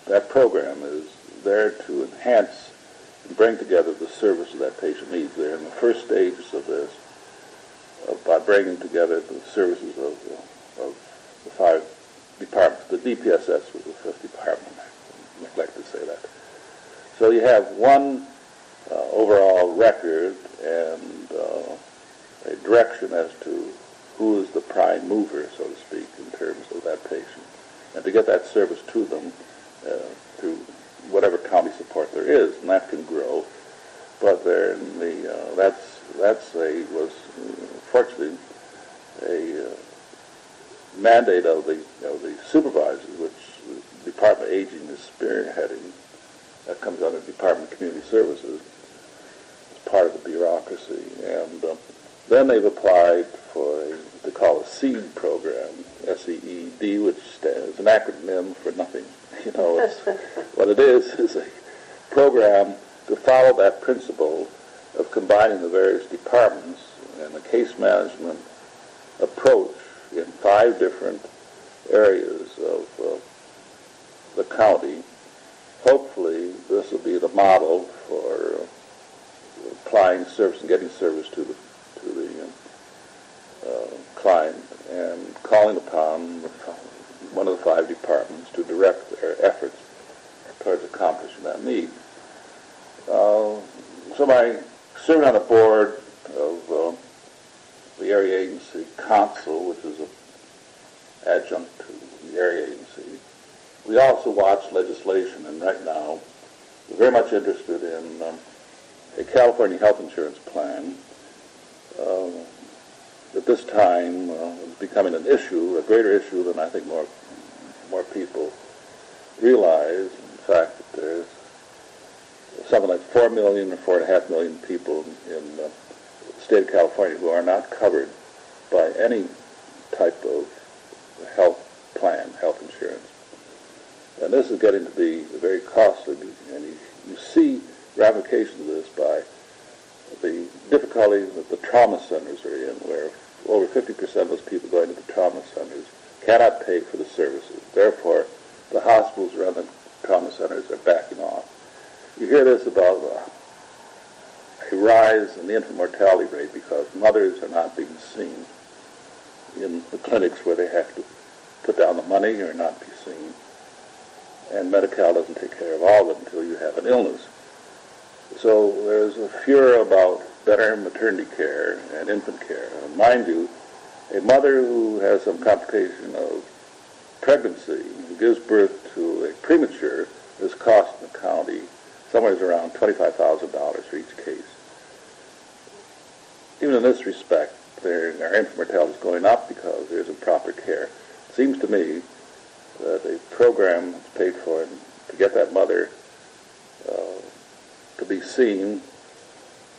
that program is there to enhance and bring together the service that patient needs. They're in the first stages of this, by bringing together the services of the 5 departments. The DPSS was the 5th department. I neglected to say that. So you have one overall record and a direction as to who is the prime mover, so to speak, in terms of that patient, and to get that service to them through whatever county support there is, and that can grow. But there, was fortunately a mandate of the supervisors, which the Department of Aging is spearheading. That comes under the Department of Community Services as part of the bureaucracy, and then they've applied for what they call a SEED program, SEED, which stands an acronym for nothing. What it is a program to follow that principle of combining the various departments and the case management approach in 5 different areas of the county. Hopefully, this will be the model for applying service and getting service to the client, and calling upon one of the 5 departments to direct their efforts towards accomplishing that need. So by serving on the board of the area agency council, which is an adjunct to the area agency, we also watch legislation, and right now we're very much interested in a California health insurance plan. At this time, it's becoming an issue, a greater issue than I think more people realize. In fact, that there's something like 4 million or 4.5 million people in the state of California who are not covered by any type of health plan, health insurance. And this is getting to be very costly, and you see ramifications of this by the difficulties that the trauma centers are in, where over 50% of those people going to the trauma centers cannot pay for the services. Therefore, the hospitals around the trauma centers are backing off. You hear this about a rise in the infant mortality rate because mothers are not being seen in the clinics where they have to put down the money or not be seen. And Medi-Cal doesn't take care of all of it until you have an illness. So there's a furor about better maternity care and infant care. And mind you, a mother who has some complication of pregnancy, who gives birth to a premature, is costing the county somewhere around $25,000 for each case. Even in this respect, our infant mortality is going up because there isn't proper care. It seems to me that a program that's paid for to get that mother to be seen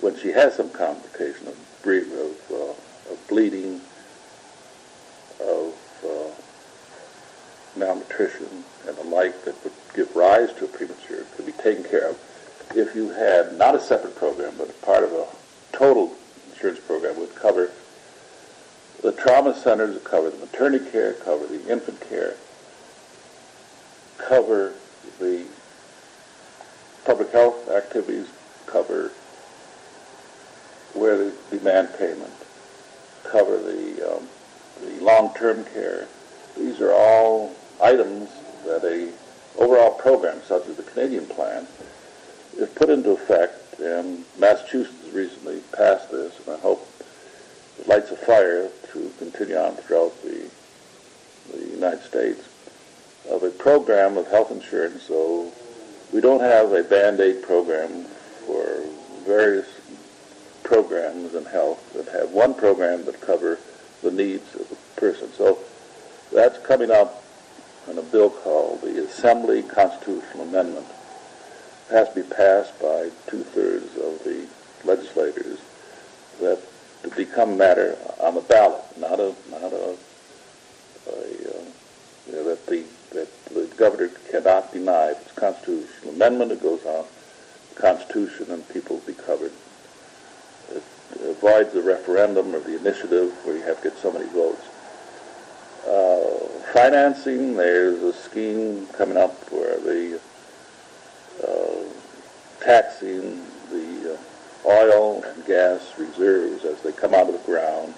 when she has some complication of bleeding, of malnutrition, and the like that would give rise to a premature could be taken care of if you had not a separate program, but part of a total insurance program would cover the trauma centers, would cover the maternity care, cover the infant care, cover the public health activities, cover where they demand payment, cover the long-term care. These are all items that a overall program such as the Canadian plan is put into effect, and Massachusetts recently passed this, and I hope it lights a fire to continue on throughout the United States, of a program of health insurance. So we don't have a Band-Aid program for various programs in health, that have one program that cover the needs of the person. So that's coming up in a bill called the Assembly Constitutional Amendment. It has to be passed by 2/3 of the legislators, that to become a matter on the ballot, that the governor cannot deny if it's a constitutional amendment. It goes on the Constitution and people will be covered. It avoids the referendum or the initiative where you have to get so many votes. Financing, there's a scheme coming up where the taxing the oil and gas reserves as they come out of the ground,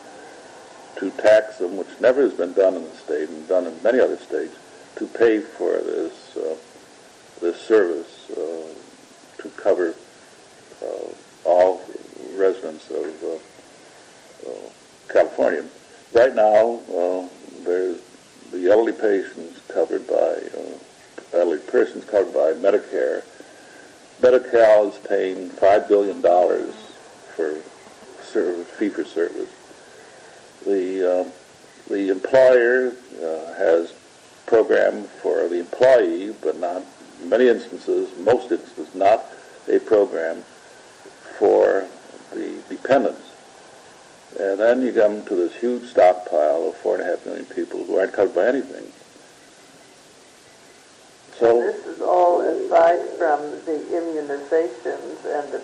to tax them, which never has been done in the state and done in many other states, to pay for this service to cover all residents of California. Right now, there's the elderly persons covered by Medicare. Medi-Cal is paying $5 billion for fee-for-service. The employer has program for the employee, but not in most instances, not a program for the dependents. And then you come to this huge stockpile of 4.5 million people who aren't covered by anything. So this is all aside from the immunizations and the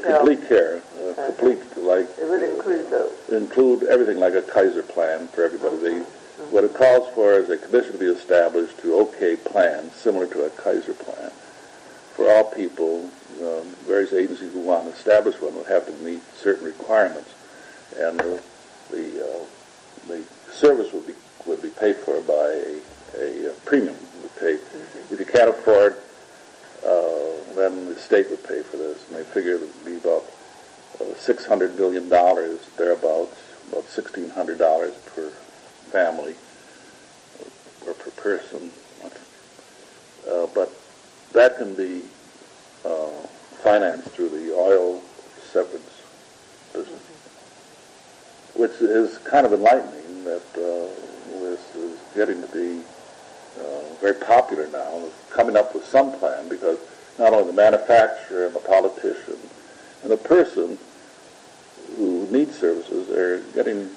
complete care, it would include those. Include everything like a Kaiser plan for everybody. What it calls for is a commission to be established to okay plans similar to a Kaiser plan for all people. Various agencies who want to establish one would have to meet certain requirements, and the service would be paid for by a premium. If you can't afford, then the state would pay for this, and they figure it would be about $600 million thereabouts, about $1,600 per family or per person. But that can be financed through the oil severance business, which is kind of enlightening that this is getting to be very popular now, coming up with some plan, because not only the manufacturer and the politician and the person who needs services are getting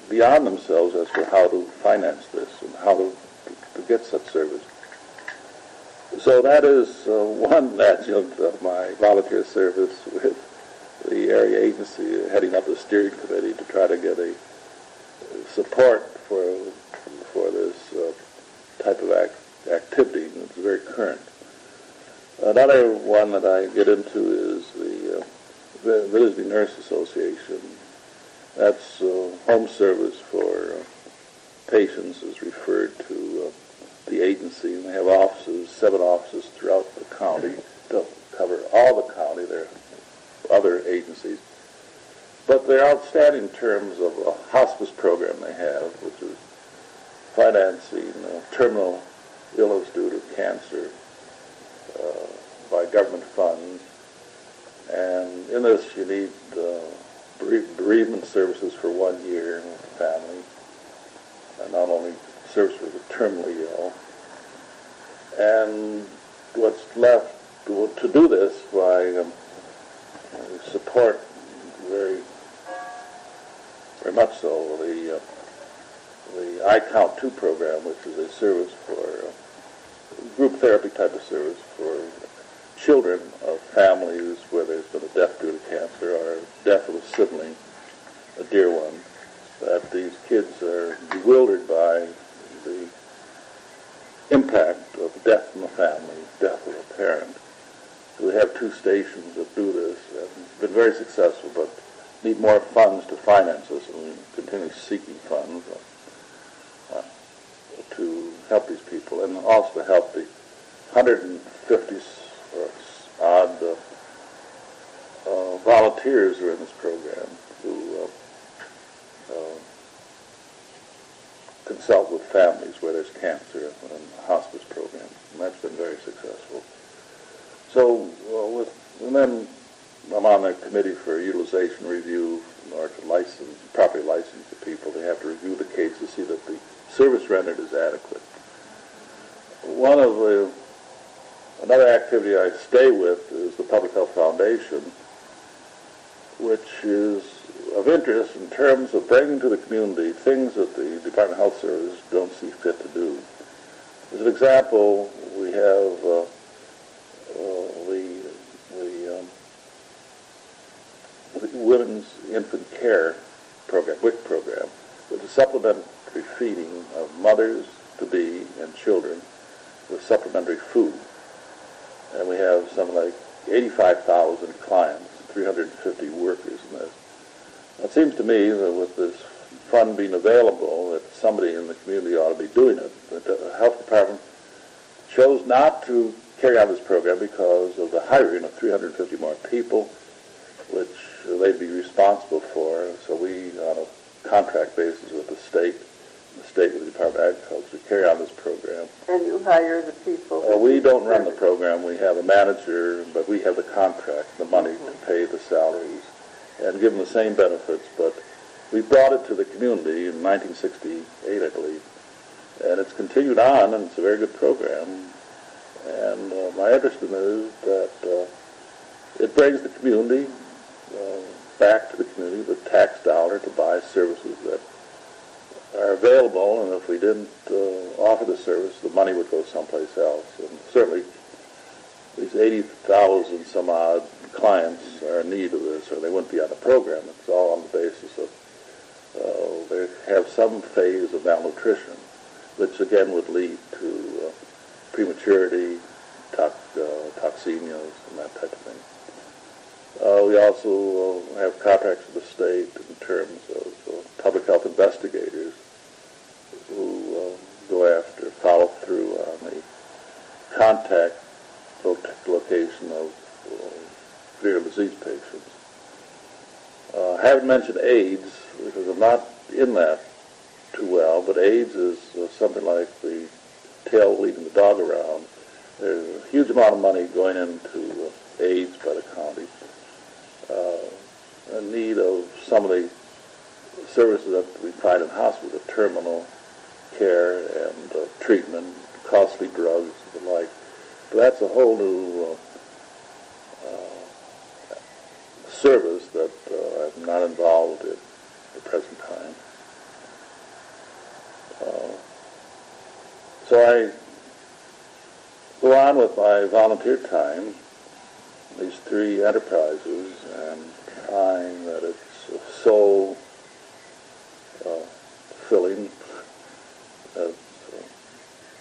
beyond themselves as to how to finance this and how to get such service. So that is one adjunct of my volunteer service with the area agency, heading up the steering committee to try to get a support for this type of activity. It's very current. Another one that I get into is the Visiting Nurse Association. That's home service for patients is referred to the agency, and they have offices, 7 offices throughout the county. Don't cover all the county. There are other agencies. But they're outstanding in terms of a hospice program they have, which is financing terminal illness due to cancer by government funds. And in this, you need bereavement services for 1 year with the family, and not only service for the terminally ill. And what's left to do this, I support very much so the I Count 2 program, which is a service for group therapy type of service for children of families where there's been a death due to cancer or death of a sibling, a dear one, that these kids are bewildered by the impact of death in the family, death of a parent. So we have 2 stations that do this, and it's been very successful, but need more funds to finance this, and we continue seeking funds to help these people, and also to help the 150 or odd volunteers who are in this program who consult with families where there's cancer and hospice programs, and that's been very successful. So, and then I'm on a committee for utilization review in order to properly license the people. They have to review the case to see that the service rendered is adequate. Another activity I stay with is the Public Health Foundation, which is of interest in terms of bringing to the community things that the Department of Health Services don't see fit to do. As an example, we have the Women's Infant Care Program, WIC program, which is supplementary feeding of mothers-to-be and children with supplementary food. And we have something like 85,000 clients, 350 workers in this. It seems to me that with this fund being available, that somebody in the community ought to be doing it. But the health department chose not to carry out this program because of the hiring of 350 more people, which they'd be responsible for. So we, on a contract basis with the state with the Department of Agriculture, carry on this program. And you hire the people? We don't run the program. We have a manager, but we have the contract, the money to pay the salaries, and give them the same benefits. But we brought it to the community in 1968, I believe, and it's continued on, and it's a very good program. And my interest in it is that it brings the community back to the community, the tax dollar to buy services that are available, and if we didn't offer the service, the money would go someplace else. And certainly these 80,000 some odd clients are in need of this, or they wouldn't be on the program. It's all on the basis of they have some phase of malnutrition, which again would lead to prematurity, toxemias, and that type of thing. We also have contracts with the state in terms of public health investigators who follow through on the contact location of severe disease patients. I haven't mentioned AIDS because I'm not in that too well, but AIDS is something like the tail leading the dog around. There's a huge amount of money going into AIDS by the county. In need of some of the services that we find in hospitals, the terminal care and treatment, costly drugs and the like. But that's a whole new service that I'm not involved in at the present time. So I go on with my volunteer time, these three enterprises, and find that it's so filling that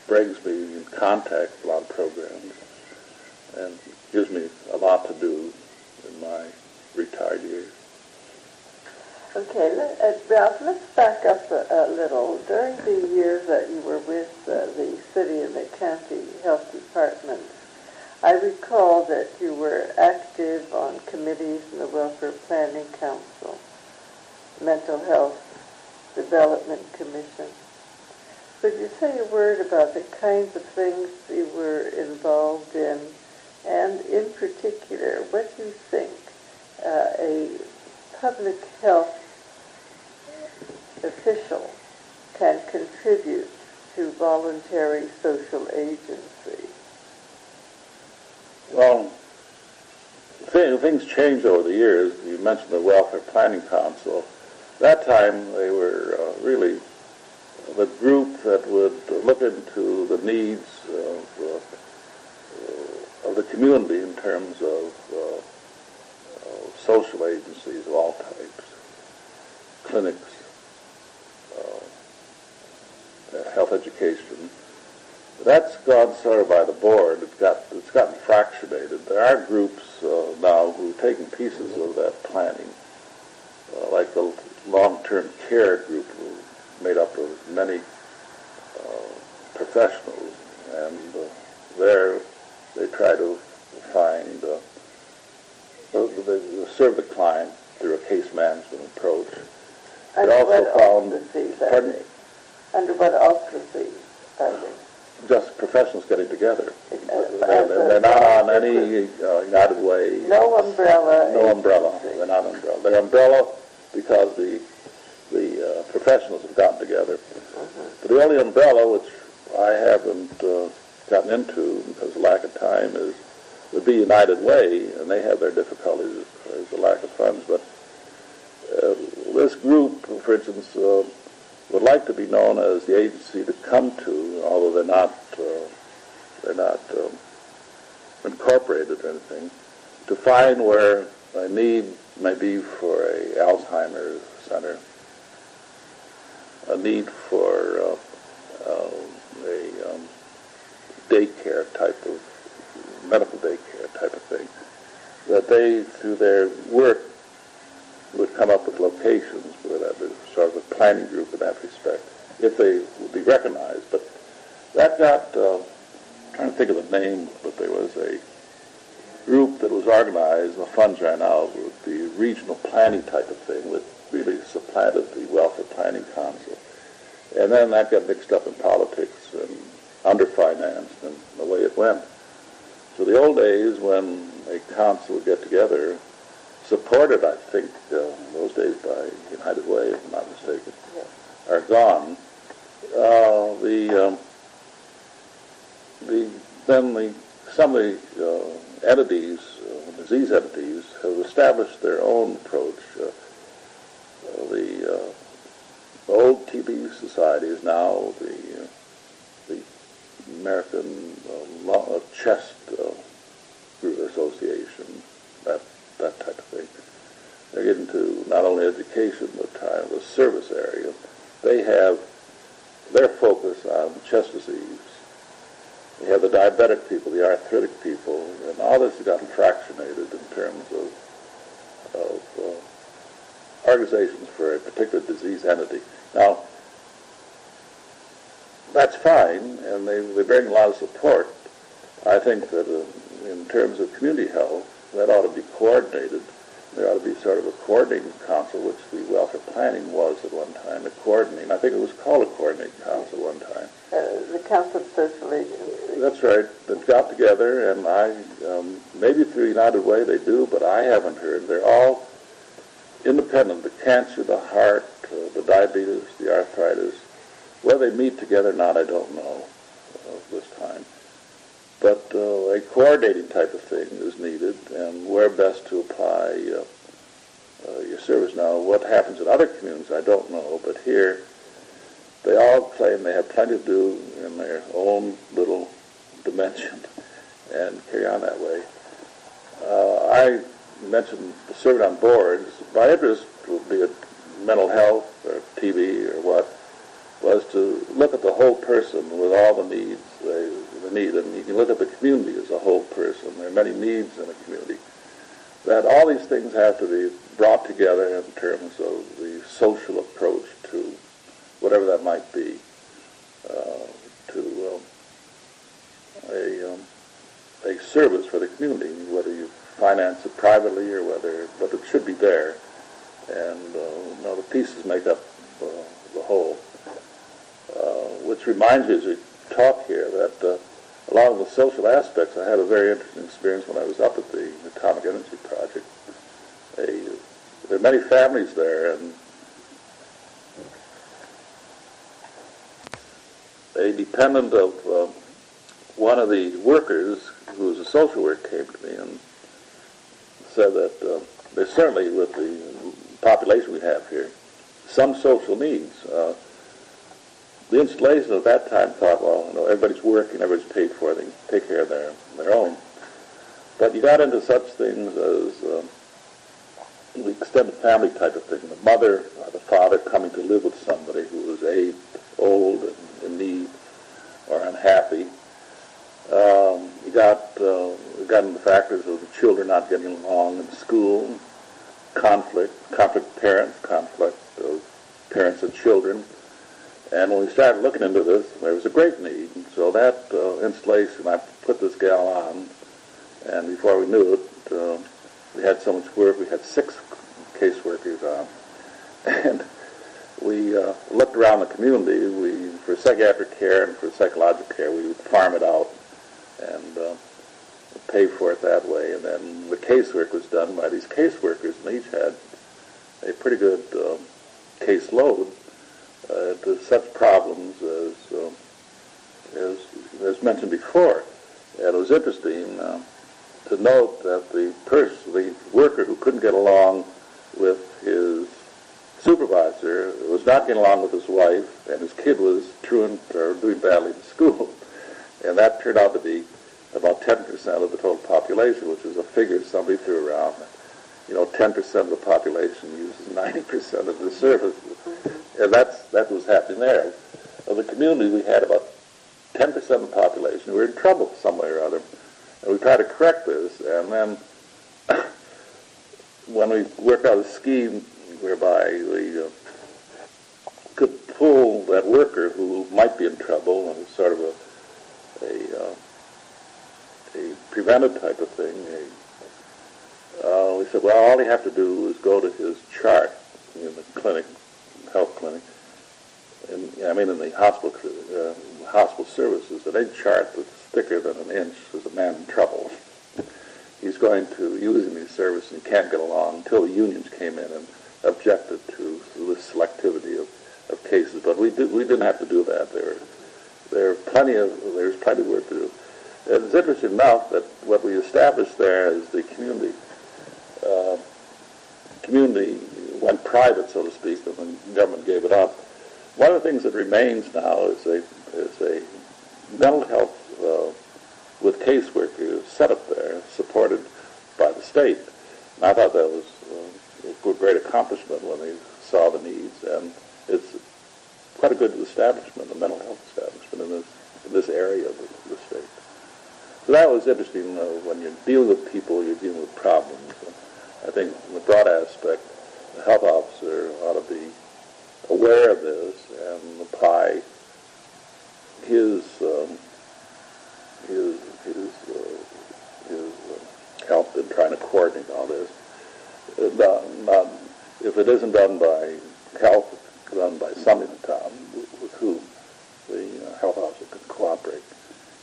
brings me in contact with a lot of programs and gives me a lot to do in my retired years. Okay, Ralph, let's back up a little. During the years that you were with the city and the county health departments, I recall that you were active on committees in the Welfare Planning Council, Mental Health Development Commission. Could you say a word about the kinds of things you were involved in, and in particular, what you think a public health official can contribute to voluntary social agency? Well, things changed over the years. You mentioned the Welfare Planning Council. That time they were really the group that would look into the needs of the community in terms of social agencies of all types, clinics, health education. That's gone sort of by the board. It's gotten fractionated. There are groups now who are taking pieces of that planning, like the long-term care group, made up of many professionals, and there they try to find, they serve the client through a case management approach. Under also what found, auspices are they? Under what auspices are they? Just professionals getting together. They're not on any United Way. No umbrella. No umbrella. They're not umbrella. They're umbrella because the professionals have gotten together. But the only umbrella which I haven't gotten into because of lack of time would be United Way, and they have their difficulties as the lack of funds. But this group, for instance, would like to be known as the agency to come to, although they're not incorporated or anything, to find where a need may be for a Alzheimer's center, a need for a daycare type of, medical daycare type of thing, that they, through their work, would come up with locations where that is sort of a planning group in that respect, if they would be recognized. But that got, I'm trying to think of the name, but there was a group that was organized, the funds ran out with the regional planning type of thing that really supplanted the Welfare Planning Council. And then that got mixed up in politics and underfinanced, and the way it went. So the old days when a council would get together, supported, I think, in those days by United Way, if I'm not mistaken, are gone. Some of the entities, disease entities, have established their own approach. The old TB Society is now the American Chest Association, that type of thing. They're getting to not only education but kind of the service area. They have their focus on chest disease. They have the diabetic people, the arthritic people, and all this has gotten fractionated in terms of organizations for a particular disease entity. Now, that's fine, and they bring a lot of support. I think that in terms of community health, that ought to be coordinated. There ought to be sort of a coordinating council, which the welfare planning was at one time, a coordinating. I think it was called a coordinating council at one time. The Council of Social Agencies. That's right. They've got together, and maybe through United Way they do, but I haven't heard. They're all independent. The cancer, the heart, the diabetes, the arthritis. Whether they meet together or not, I don't know this time. But a coordinating type of thing is needed, and where best to apply your service. Now, what happens in other communities, I don't know, but here they all claim they have plenty to do in their own little dimension and carry on that way. I mentioned serving on boards. My interest, be it mental health or TB or what, was to look at the whole person with all the needs they need. And you can look at the community as a whole person. There are many needs in a community. That all these things have to be brought together in terms of the social approach to whatever that might be, to a service for the community, whether you finance it privately or but it should be there. And the pieces make up the whole. Which reminds me, as we talk here, that along with the social aspects, I had a very interesting experience when I was up at the Atomic Energy Project. There are many families there, and a dependent of one of the workers, who was a social worker, came to me and said that there's certainly, with the population we have here, some social needs. The installation at that time thought, well, everybody's working, everybody's paid for, they can take care of their own. But you got into such things as the extended family type of thing, the mother or the father coming to live with somebody who was aged, old, and in need, or unhappy. You got into factors of the children not getting along in school, conflict of parents, conflict of parents and children. And when we started looking into this, there was a great need. And so that installation, I put this gal on, and before we knew it, we had so much work. We had 6 caseworkers on. And we looked around the community. For psychiatric care and for psychological care, we would farm it out and pay for it that way. And then the casework was done by these caseworkers, and each had a pretty good caseload to such problems as mentioned before. And it was interesting to note that the worker who couldn't get along with his supervisor was not getting along with his wife, and his kid was doing badly in school. And that turned out to be about 10% of the total population, which is a figure somebody threw around. 10% of the population uses 90% of the services. And that was happening there. Of the community, we had about 10% of the population who were in trouble some way or other. And we tried to correct this, and then when we worked out a scheme whereby we could pull that worker who might be in trouble, and sort of a preventive type of thing, we said, well, all you have to do is go to his chart in the clinic, health clinic, in the hospital services, and a chart that's thicker than an inch is a man in trouble. He's going to using these services and he can't get along until the unions came in and objected to the selectivity of cases. But we didn't have to do that. There's plenty of work to do. And it's interesting enough that what we established there is the community went private, so to speak, and the government gave it up. One of the things that remains now is a mental health with caseworkers set up there, supported by the state. And I thought that was a great accomplishment when they saw the needs, and it's quite a good establishment, a mental health establishment in this area of the state. So that was interesting. When you're dealing with people, you're dealing with problems. I think in the broad aspect, the health officer ought to be aware of this and apply his help in trying to coordinate all this. If it isn't done by health, it's done by somebody in the town with whom the health officer can cooperate.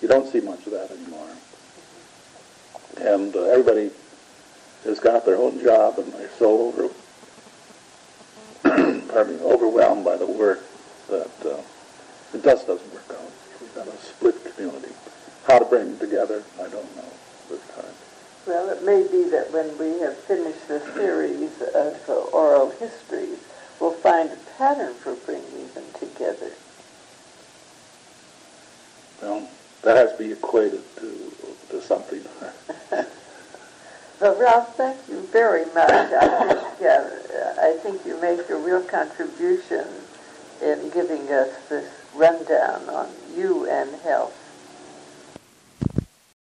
You don't see much of that anymore. And everybody has got their own job, and they're so overwhelmed by the work that it just doesn't work out. We've got a split community. How to bring them together, I don't know this time. Well, it may be that when we have finished the series of oral histories, we'll find a pattern for bringing them together. Well, that has to be equated to something. Well, Ralph, thank you very much. I think you make a real contribution in giving us this rundown on you and health.